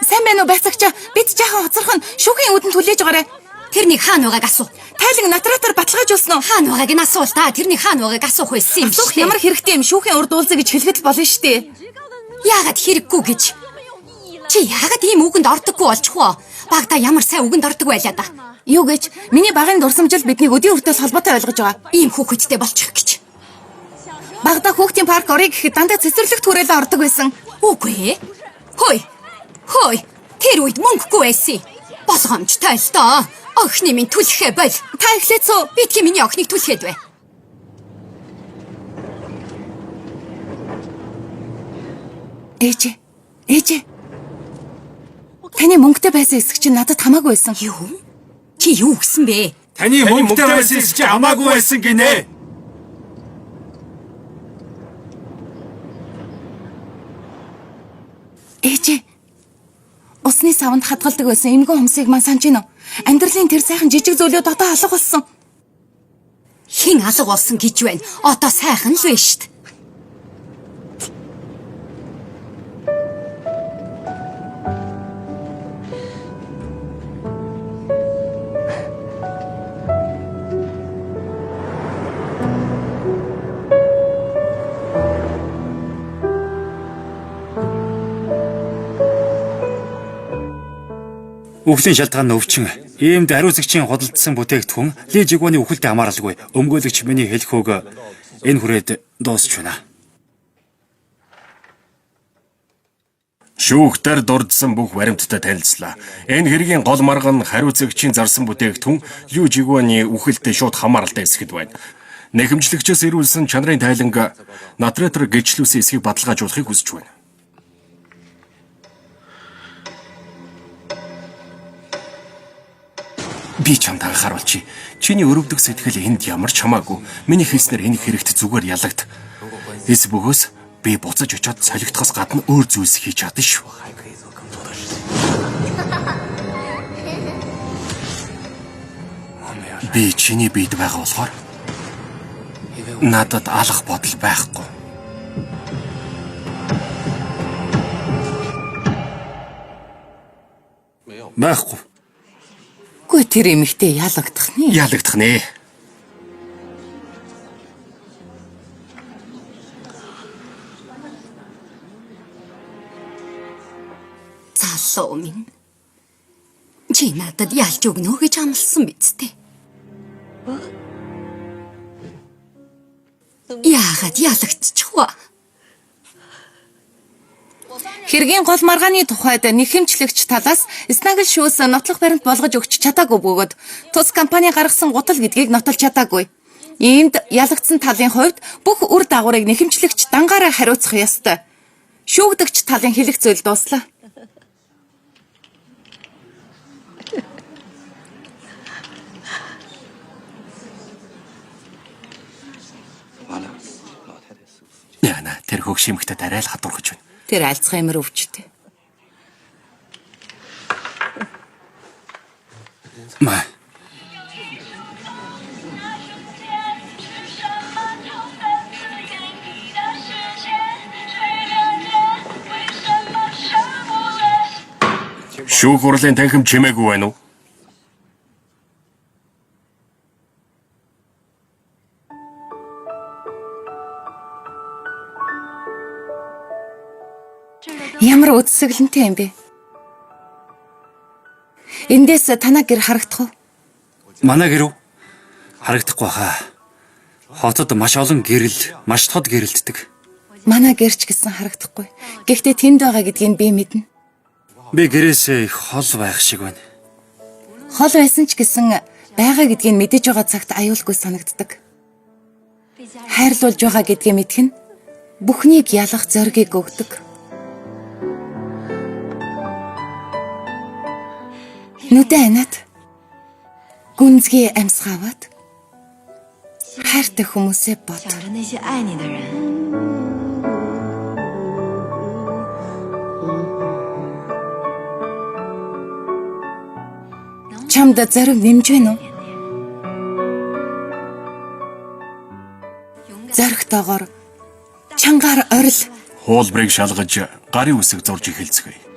Сайн байна уу байцаагчаа? Бид жаахан хоцорхон шүүхийн үдэнд хүлээж байгаарай. Тэрнийг хаана байгааг асуу. Тайлан натратаар баталгаажуулсан уу? Хаана байгааг нь асуул та. Тэрнийг хаана байгааг асуух байсан юм Асуух шүү. ямар хэрэгтэй юм? Шүүхийн урд уулзъя гэж хэлгээд л болно шүү дээ. Яагаад хэрэггүй гэж? Чи яагаад ийм үгэнд ордоггүй болчих вэ? Багада ямар сайн үгэнд ордог байлаа да. Юу гэж? Миний багын дурсамжил биднийг өдийн хүртэл холбоотой ойлгож байгаа. Ийм хүүхэдтэй болчих гэж. Багада хүүхдийн парк орё гэхэд дандаа цэцэрлэгт хүрээлээ ордог байсан. Үгүй ээ. Хөөе. Тэр үед мөнгөгүй байсан. Болгоомжтой л доо. Охины минь түлхээ бол. Та эхлээд суу. Битгий миний охиныг түлхээд бай. Ээжээ. Таны мөнгөтэй байсан эсэх чинь надад хамаагүй байсан. Юу? Чи юу гэсэн бэ? Таны мөнгөтэй байсан чи хамаагүй байсан гинэ. Ээжээ. Усны савнд хадгалдаг байсан эмгэн хумсыг маань санаж гинэ. Амьдралын тэр сайхан жижиг зүйлүүд одоо алга болсон. Хин алга болсон гэж байна. Одоо сайхан л байна штт. Өвлийн шалтгаан нь өвчин. Иймд хариуцагчийн худалдсан бүтээгдэхүүн Ли Жигваны үхэлтэй хамааралгүй. Өмгөөлөгч миний хэлэх үг энэ хүрээд дуусч байна. Шүүхтэр дурдсан бүх баримттай танилцлаа. Энэ хэргийн гол марга нь хариуцагчийн зарсан бүтээгдэхүүн Ли Жигваны үхэлтэй шууд хамааралтай эсэхэд байна. Нэхэмжлэгчээс ирүүлсэн чанарын тайланг Натретер гэрчлүүлсэн эсхийг баталгаажуулахыг хүсэж байна. Би чамд анхааруулчих. Чиний өрөвдөг сэтгэл энд ямар ч хамаагүй. Миний хэлснээр энэ хэрэгт зүгээр ялагд. Эс бөгөөс би буцаж очиод солигдохоос гадна өөр зүйлс хийж чадна шүү. Би чиний биед байгаа болохоор надад алах бодол байхгүй. Байхгүй. Гүй тэр эмэгтэй ялагдах нь. Ялагдах нэ. Залуу минь. Чи надад ялж өгнө гэж амласан биз дээ. Яагаад ялагдчих вэ? Хэргийн гол маргааны тухайд нэхэмжлэгч талаас Снагл шүүс нотлох баримт болгож өгч чадаагүй бөгөөд тус компани гаргасан гутал гэдгийг нотолж чадаагүй. Иймд ялагдсан талын хувьд бүх үр дагаврыг нэхэмжлэгч дангаараа хариуцах ёстой. Шүүгдэгч талын хэлэх зүйл дууслаа. Яна тэр хөгшимэгтэй арай л хадвархаж байна. Тэр Альцгеймер өвчтэй. Маа. Шүүх хурлын танхим чимээгүй байна уу? Ямар үдсэглэнтэй юм бэ? Эндээс танаа гэр харагдах уу? Манай гэр үү? Харагдахгүй хаа. Хотод маш олон гэрэл, маш тод гэрэлтдэг. Манай гэрч гэсэн харагдахгүй. Гэхдээ тэнд байгаа гэдгийг би мэднэ. Би гэрээсээ их хол байх шиг байна. Хол байсан ч гэсэн байгаа гэдгийг мэдэж байгаа цагт аюулгүй санагддаг. Хайрлуулж байгаа гэдгийг мэдэх нь бүхнийг ялах зоригийг өгдөг. Нүдэ анаад гүнзгий амьсгаваад хайртай хүмүүсээ бод. 想着那些爱你的人。 Чамд зориг нэмж байна уу? Зоригтойгоор чангаар орил. Хуулбарыг шалгаж гарын үсэг зурж эхэлцгээе.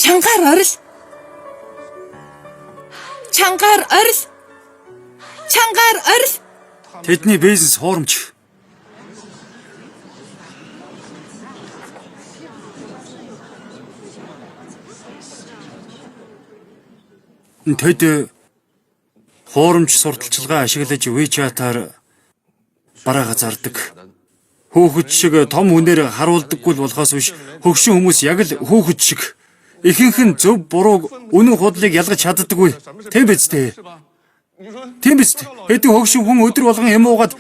Чангаар орил. Чангаар орил. Чангаар орил. Тэдний бизнес хуурамч. Тэд хуурамч сурталчилгаа ашиглаж WeChat-аар бараа газардаг. Хөөхөж шиг том хүнээр харуулдаггүй л болохоос биш хөгшин хүмүүс яг л хөөхөж шиг ихэнх нь зөв бурууг үнэн худлыг ялгаж чаддаггүй. Тийм биз дээ. Тийм биз дээ. Хэдэн хөгшин хүн өдөр болгон юм уугаад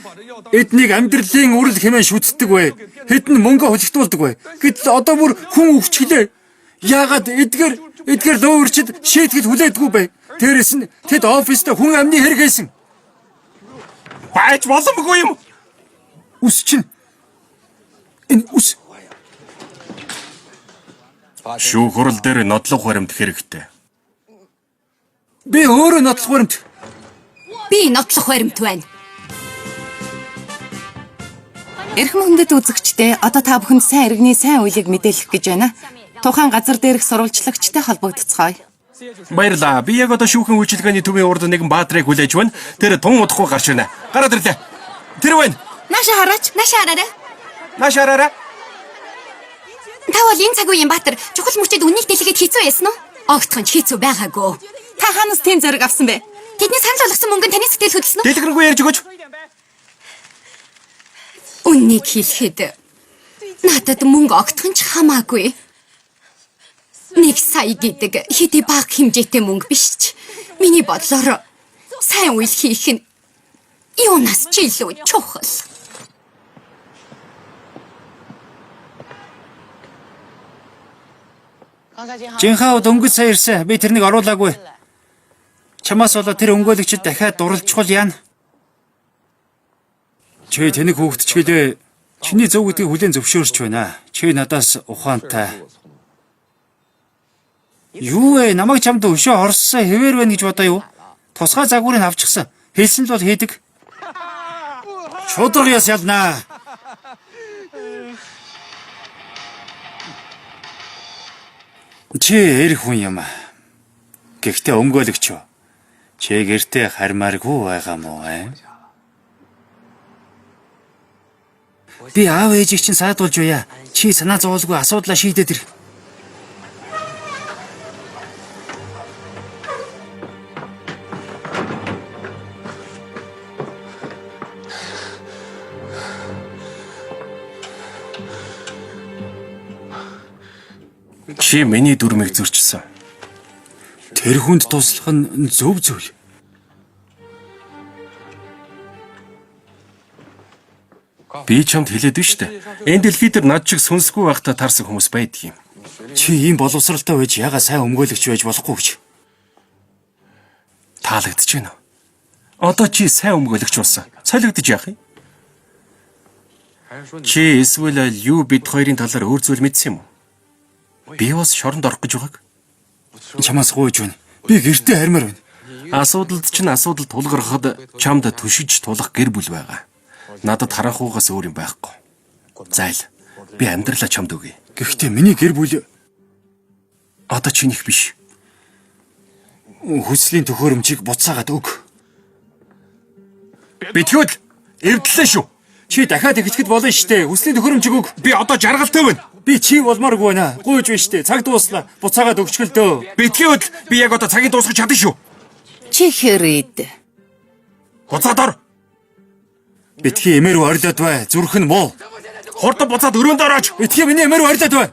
эднийг амьдралын үрэл хэмээн шүтдэг бай. Хэдэн мөнгө хөлөгтүүлдэг бай. Гэтэл одоо бүр хүн өвчглээ. Яагаад эдгээр луурчид шийтгэл хүлээдгүй бай. Тэрээс нь тэд оффист хүн амны хэрэгээсэн. Байж боломгүй юм. Үс чинь энэ үс Шүүх хурал дээр нотлох баримт хэрэгтэй. би өөрөө нотлох баримт. Би нотлох баримт байна. Эрхэм хүндэт үзэгчдээ одоо та бүхэнд сайн иргэний сайн үеийг мэдээлэх гэж байна. Тухайн газар дээрх сурвалжлагчтай холбогдцгоё. Баярлаа. Би яг одоо шүүхэн үйлчилгээний төвийн урд нэгэн баатрыг хүлээж байна. Тэр тун удахгүй гарч ирнэ. Гараад ирлээ. Тэр байна. Наашаа хараач. Наашаа хараарай. Нааш хараарай. Та бол энэ цаг үеийн баатар чухал мөчөд үннийг дэлгэхэд хэцүү яасан уу? Огтхон ч хэцүү байгаагүй. Та ханаас тийм зориг авсан бэ? Тэдний санал болгосон мөнгө нь таны сэтгэл хөдлсөн үү? Дэлгэрэнгүй ярьж өгөөч. Үннийг хэлэхэд надад мөнгө огтхон ч хамаагүй. Нэг сая гэдэг хэдий бага хэмжээтэй мөнгө биш ч Миний бодлоор сайн үйл хийх нь юунаас ч илүү чухал. Жинхаа дөнгөж сая ирсэн. Би тэрнийг оруулаагүй. Чамаас болоод тэр өмгөөлөгчд дахиад дурлцчихвол яана. Чи тэнэг хөөгдчихлээ. Чиний зөв гэдгийг хүлээн зөвшөөрч байна. Чи надаас ухаантай. Юу вэ? Намайг чамд өшөө орссон хэвээр байна гэж бодоо юу? Тусгай загварыг авчихсан. Хэлсэн л бол хийдэг. Шудраг яс ялнаа. Чи эрх хүн юм. Гэхдээ өмгөөлөгч юу? Чи гэртээ хармааргүй байгаа мó аа? Би аав ээжийг чинь саадуулж байя. Чи санаа зовоолгүй асуудлаа шийдээд ир. Чи миний дүрмийг зөрчсөн. Тэр хүнд туслах нь зөв зүйл. Би чамд хэлээд байна шүү дээ. Энэ дэлхий дээр над шиг сүнсгүй байхдаа таарсан хүмүүс байдаг юм. Чи ийм боловсралтай байж яга сайн өмгөөлөгч байж болохгүй гэж. Таалагдж байна уу? Одоо чи сайн өмгөөлөгч болсон. Солигдож яах юм? Чи эсвэл юу бид хоёрын талаар өөр зүйл мэдсэн юм уу? Би бас шоронд орох гэж байгааг. Чамаас гуйж байна. Би гэртээ хармаар байна. Асуудалд чинь асуудал тулгархад чамд түшиж тулах гэр бүл байгаа. Надад харахуугаас өөр юм байхгүй. Зайл. Би амьдралаа чамд өгье. Гэхдээ миний гэр бүл Одоо чинийх биш. хүслийн төхөөрөмжийг буцаагаад өг. Битгүүд эвдлээ шүү. Чи дахиад ихчгэд болно штэ. Хүслийн төхөөрөмжийг өг. Би одоо жаргалтай байна. Би чи болмооргүй байна. Гуйж байна штэ. Цаг дууслаа. Буцаагаад өгчгөл дөө. Битгүүд би яг одоо цагийг дуусгах чадна шүү. Чи хэрэд? Буцаад ор. Битгий эмээр орилоод бай. Зүрх нь муу. Хурдан буцаад өрөөнд орооч. Битгий миний эмээр орилоод бай.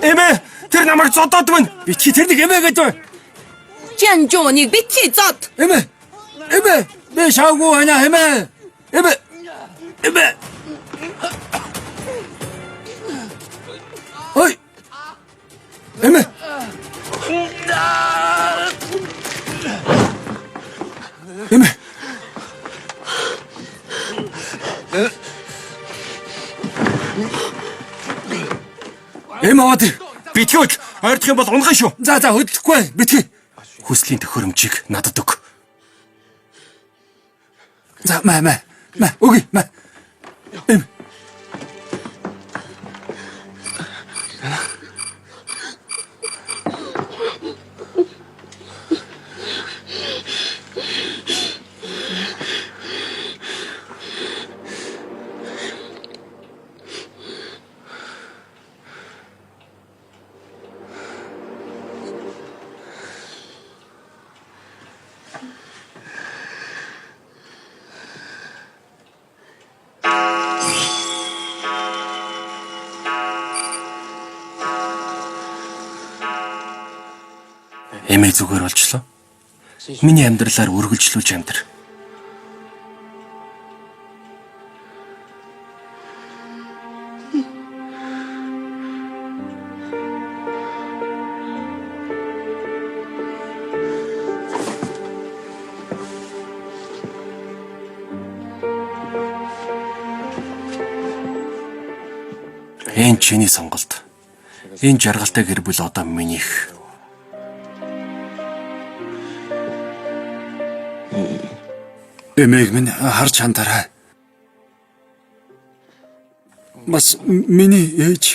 Эмээ, тэр намайг зодоод байна. Битгий тэрнийг эмээ гэдэг. Жанжоныг битгий зод. Эмээ. Би шаагүй байна эмээ. Эмээ. Ой. Эмээ. Эмээ. Эмээ Битгүүд ойрдох юм бол унган шүү. За хөдлөхгүй. Битгий. Хүслийн төхөөрөмжийг надад өг. За маа үгүй. Эм. Эмээ зүгээр болчлоо. Миний амьдралаар үргэлжлүүлж амьдр. Энэ чиний сонголт. Энэ жаргалтай гэр бүл одоо минийх. Эмээг минь харж хандараа. Бас миний ээж.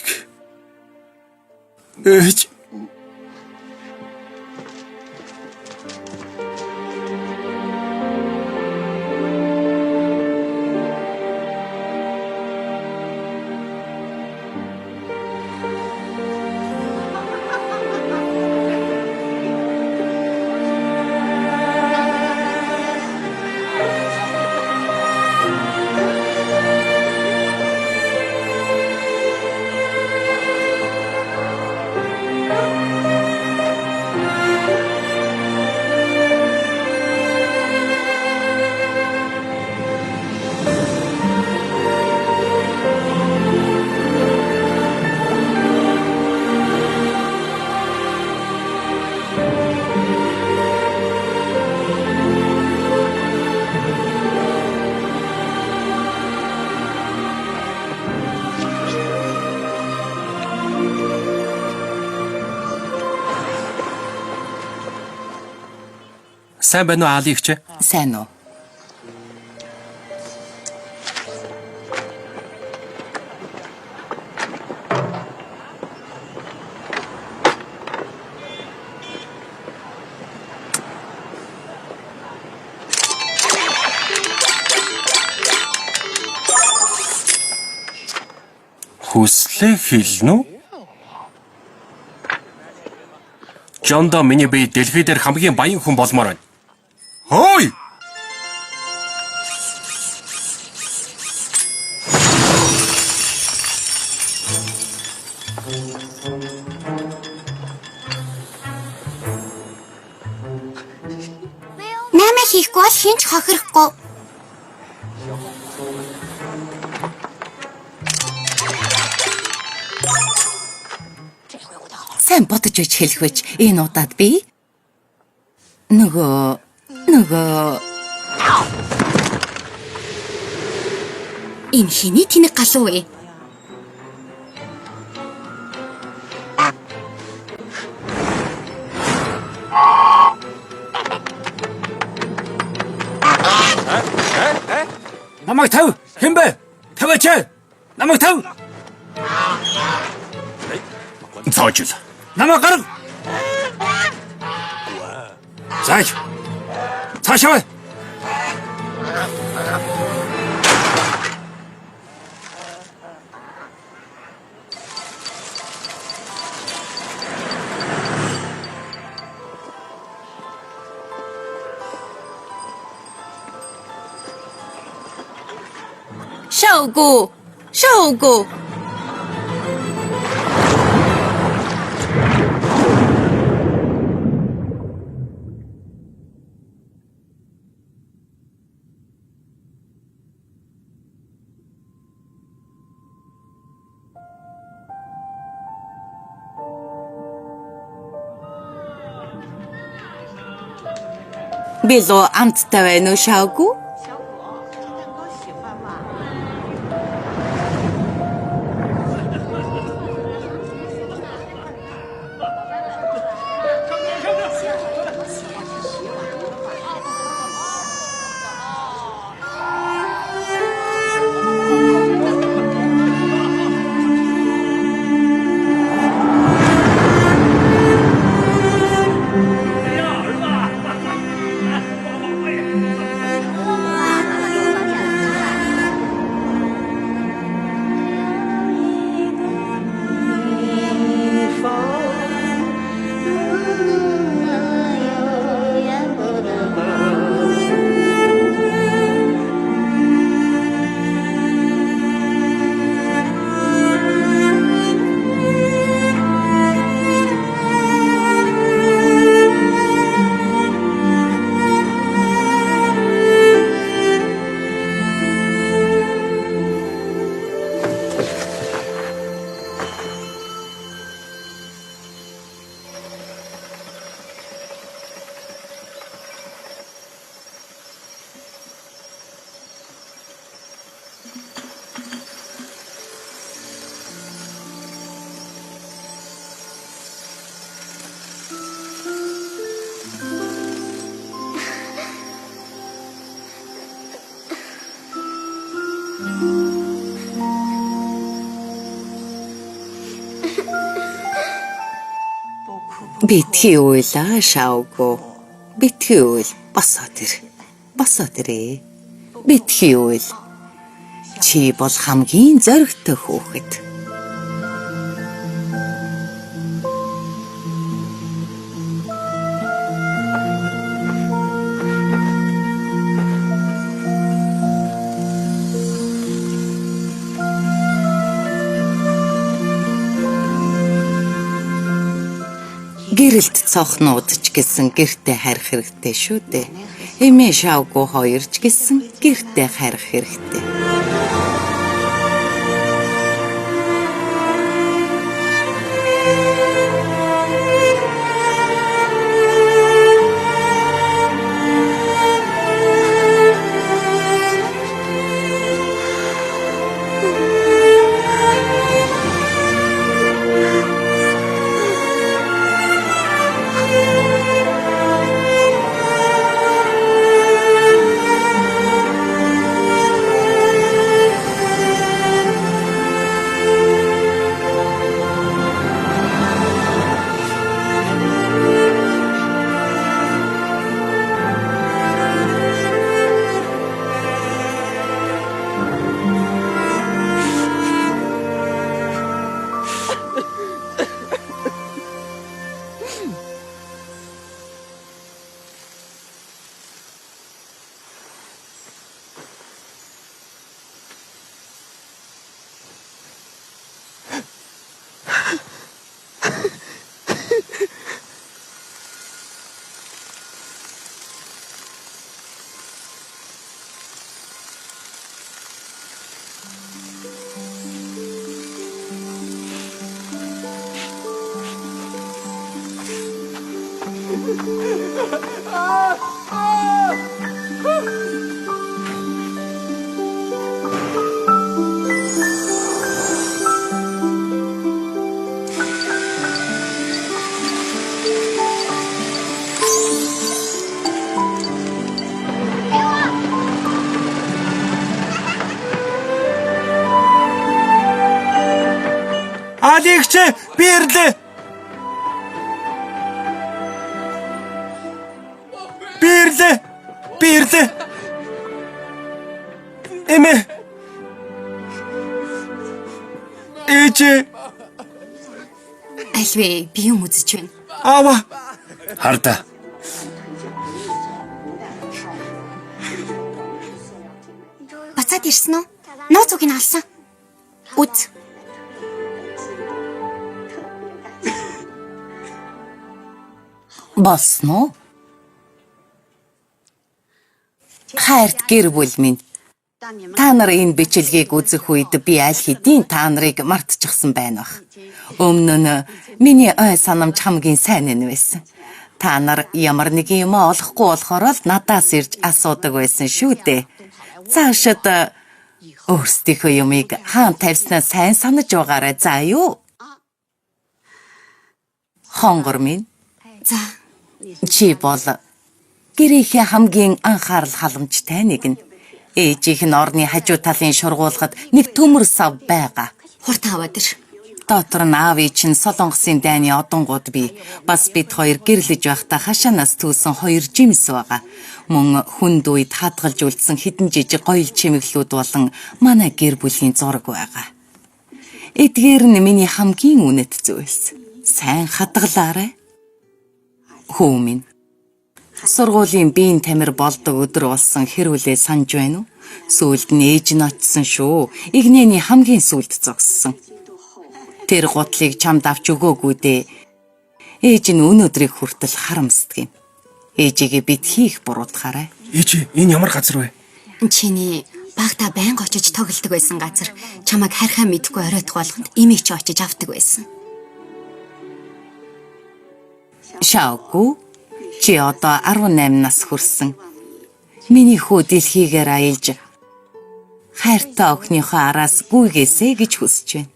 Сайн байна уу Аали ихчээ? Сайн уу? Хүслээ хэлнэ үү? Жондо миний бие дэлхий дээр хамгийн баян хүн болмоор байна. Хөөе! Намайг хийхгүй бол хинч хохирохгүй. Сайн бодож үж хэлэх байж энэ удаад би нөгөө Энэ хиний тэнэг галуу вэ? Намайг тав. Хэн бэ? Таваач. Намайг тав. Цаажил. Намайг гарга. Зааж. Цаашаа. Шоугу. Би лоо амттай байна уу Шоугу? Битгий уйлаа Шоугу. Битгий уйл босоод ир. Босоод ирээ. Битгий уйл. Чи бол хамгийн зоригтой хүүхэд. Гэрэлт цохнууд ч гэсэн гэртээ харих хэрэгтэй шүү дээ. Эмээ Шоугу хоёр ч гэсэн гэртээ харих хэрэгтэй. Алигч би ирлээ. Би ирлээ. Эмээ. Ээжээ. Альвэ би юм үзэж байна. Аава. Хардаа. Бацаад ирсэн үү? Нууцыг нь алсан. Үз. Болсон уу? Хайрт гэр бүл минь. Та нар энэ бичлэгийг үзэх үед би аль хэдийн та нарыг мартчихсан байна бах. Өмнө нь миний ой санамж хамгийн сайн нь байсан. Та нар ямар нэг юм олохгүй болохоор л надаас ирж асуудаг байсан шүү дээ. Цаашид өөрсдийнхөө юмыг хаан тавьснаа сайн санаж байгаарай заа юу? Хонгор минь. За. Чи бол гэрийнхээ хамгийн анхаарал халамжтай нэг нь. Ээжийнх нь орны хажуу талын шургуулгад нэг төмөр сав байгаа. Хурд аваад ир. Дотор нь аавын чинь Солонгосын дайны одонгууд бий. Бас бид хоёр гэрлэж байхдаа хашаанаас түүсэн 2 жимс байгаа. Мөн хүнд үед хадгалж үлдсэн хідэн жижиг гоёл чимэглүүд болон манай гэр бүлийн зураг байгаа. Эдгээр нь миний хамгийн үнэт зүйлс. Сайн хадгалаарай. Хүү минь. Сургуулийн биеийн тамир болдог өдөр болсон хэрүүлээ санаж байна уу? Сүүлд нь ээж нь очсон шүү. Игнэний хамгийн сүүлд зогссон. Тэр гутлыг чамд авч өгөөгүй дээ. Ээж нь өнөөдрийг хүртэл харамсдаг юм. Ээжигээ бид хийх буруудахаарай. Ээж энэ ямар газар вэ? Чиний багта байнга очиж тоглодог байсан газар. Чамайг харьхаа мэдэхгүй оройтх болгонд имийг ч очиж авдаг байсан. Шаагүй. Чи одоо 18 нас хүрсэн. Миний хүү дэлхийгээр аялж хайртай охиныхоо араас гүйгээсэй гэж хүсэж байна.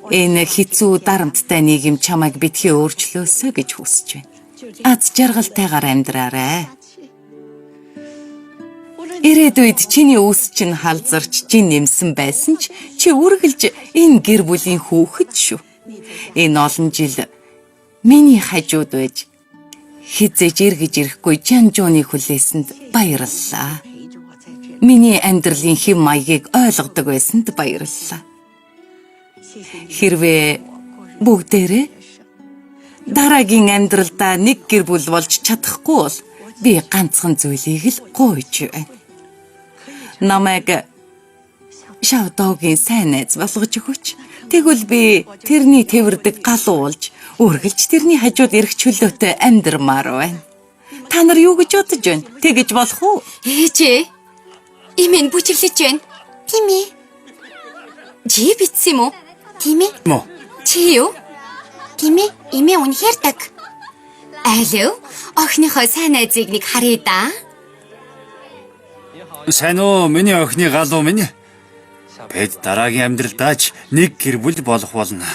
Энэ хэцүү дарамттай нийгэм чамайг битгий өөрчлөөсэй гэж хүсэж байна. Аз жаргалтайгаар амьдраарай. Ирээдүйд чиний үс чинь халзарч чин нэмсэн байсан ч чи үргэлж энэ гэр бүлийн хүүхэд шүү. Энэ олон жил миний хажууд байж хизээж эргэж ирэхгүй жанжууны хүлээсэнд баярлалаа. Миний амьдралын хэм маягийг ойлгодог байсанд баярлалаа. Хэрвээ бүгдээрээ дараагийн амьдралдаа нэг гэр бүл болж чадахгүй бол би ганцхан зүйлийг л гуйж байна. Намайг Шавдоогийн сайн найз болгож өгөөч. Тэгвэл би тэрний тэвэрдэг галуу болж үргэлж тэрний хажууд ирэх чөлөөтэй амьдрмаар байна. Та нар юу гэж бодож байна? Тэгэж болох уу? Ээжээ. Имэн бүжиглэж байна. Тийм ээ. Чи битсэн юм уу? Тийм ээ. Мө. Чи юу? Тийм ээ. Имээ үнэхээр даг. Алуу, охиныхоо сайн найзыг нэг харъя да. Сайн уу, миний охины галуу минь. Бид дараагийн амьдралдаач нэг гэр бүл болох болно.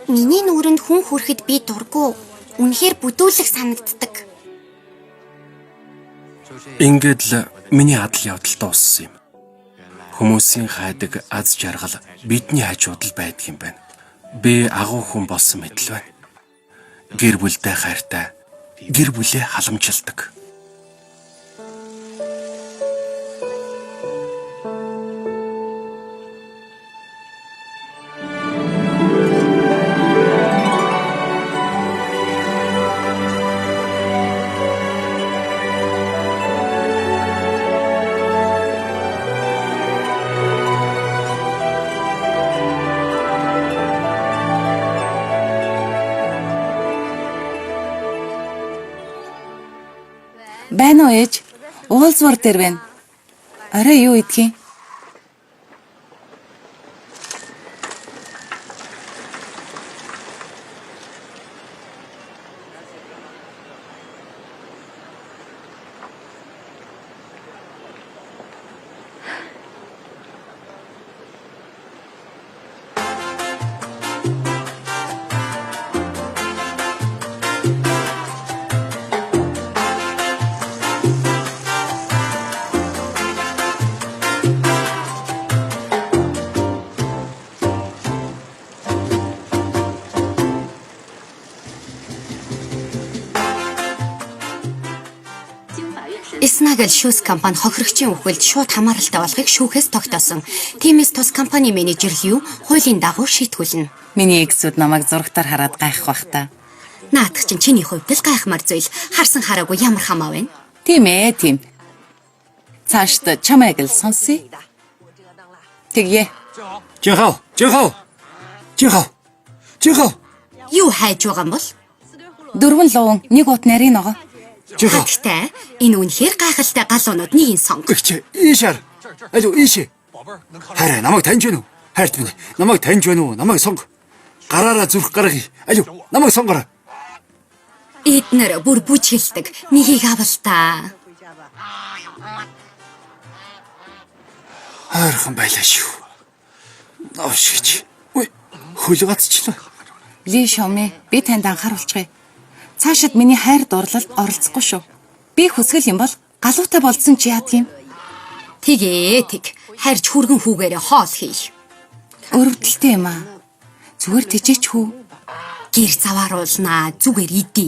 Миний нүрэнд хүн хүрэхэд би дурггүй. Үнэхээр бүдүүлэх санагддаг. Ингээд л миний адал явдал дууссан юм. Хүмүүсийн хайдаг аз жаргал бидний хажууд л байдаг юм байна. Би агуу хүн болсон мэт л байна. Гэр бүлтэй хайртай, гэр бүлээ халамжилдаг. Байна уу ээж? Уулзвар дээр байна. Арай юу идэх юм? Чамайг л шүүс компани хохирогчийн үхэлд шууд хамааралтай болохыг шүүхээс тогтоосон. Тиймээс тус компани менежер Лю хуулийн дагуу шийтгүүлнэ. Миний эксүүд намайг зурагтаар хараад гайхах бах та. Наадах чинь чиний хувьд л гайхмар зүйл. Харсан хараагүй ямар хамаа вэ? Тийм ээ, тийм. Цаашд чамайг л сонсъё. Тэгье. Жихав. Юу хайж байгаа юм бол? 4 луун, 1 ут нарийн ногоо. Гэхдээ энэ үнэхээр гайхалтай галуунууд нэг сонг. Ийшэр. Алуу ийшээ. Хараа намайг таньж байна уу? Хайрт минь. Намайг таньж байна уу? Намайг сонг. Гараараа зүрх гаргая. Алуу намайг сонгороо. Эднэр бүр бүж хэлдэг. Нэгийг авалтаа. Хайрхан байлаа шүү. Навшиж. Ой, хөлгацчлаа. Ли Шоми, би танд анхааруулчихъя. Цаашид миний хайр дурлалд оролцохгүй шүү. Би хүсгэл юм бол галуутай болцсон чи яадгийн? Тэг. Харж хүргэн хүүгээрээ хоол хий. Өрөвдөлтэй юм аа. Зүгээр тэжээч хүү. Гэр завааруулнаа. Зүгээр идэ.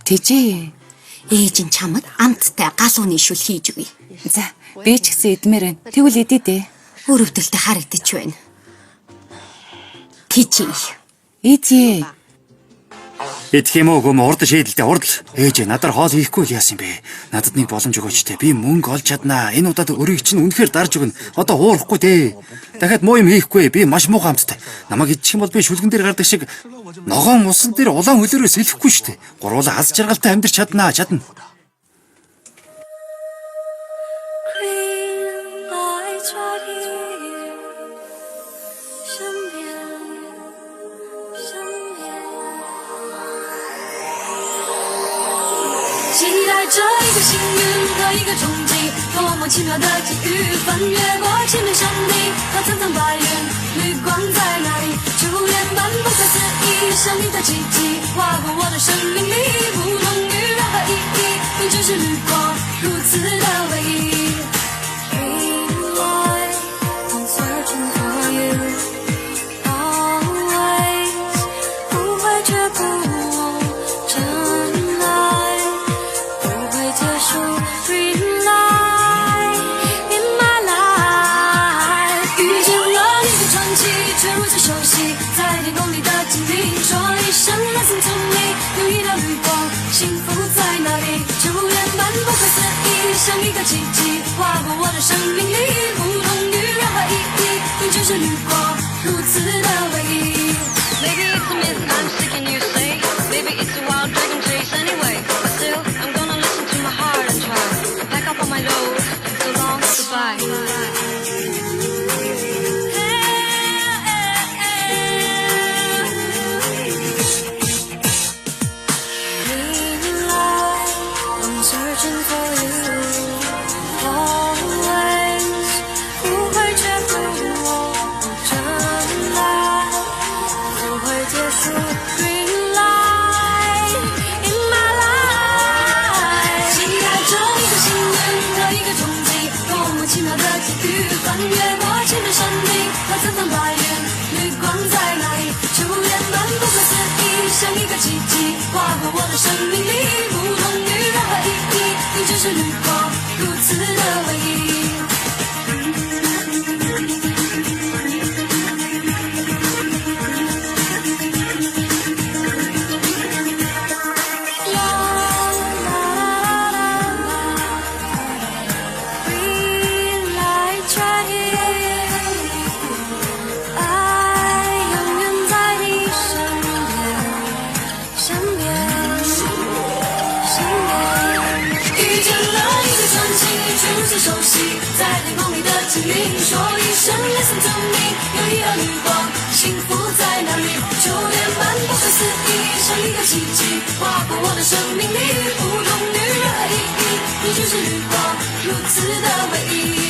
Тэжээ. Ээж нь чамд амттай галууны шүл хийж өгье. За, би ч гэсэн идмээр байна. Тэгвэл идэ дээ. Өрөвдөлтөй харагдаж байна. Тийчээ. Идэ. Идэх юм уу гом урд шийдэлтэй урд л. Ээж надаар хоол хийхгүй л яасан бэ? Надад нэг боломж өгөөч те. Би мөнгө олж чаднаа. Энэ удаад өрийг чинь үнэхээр дарж өгнө. Одоо хуурахгүй те. Дахиад муу юм хийхгүй. Би маш муухай амттай. Намайг идчих юм бол би шүлгэн дээр гардаг шиг ногоон усан дээр улаан хөлөөрөө сэлэхгүй штэ. Гуруула аз жаргалтай амьдарч чаднаа. Baby,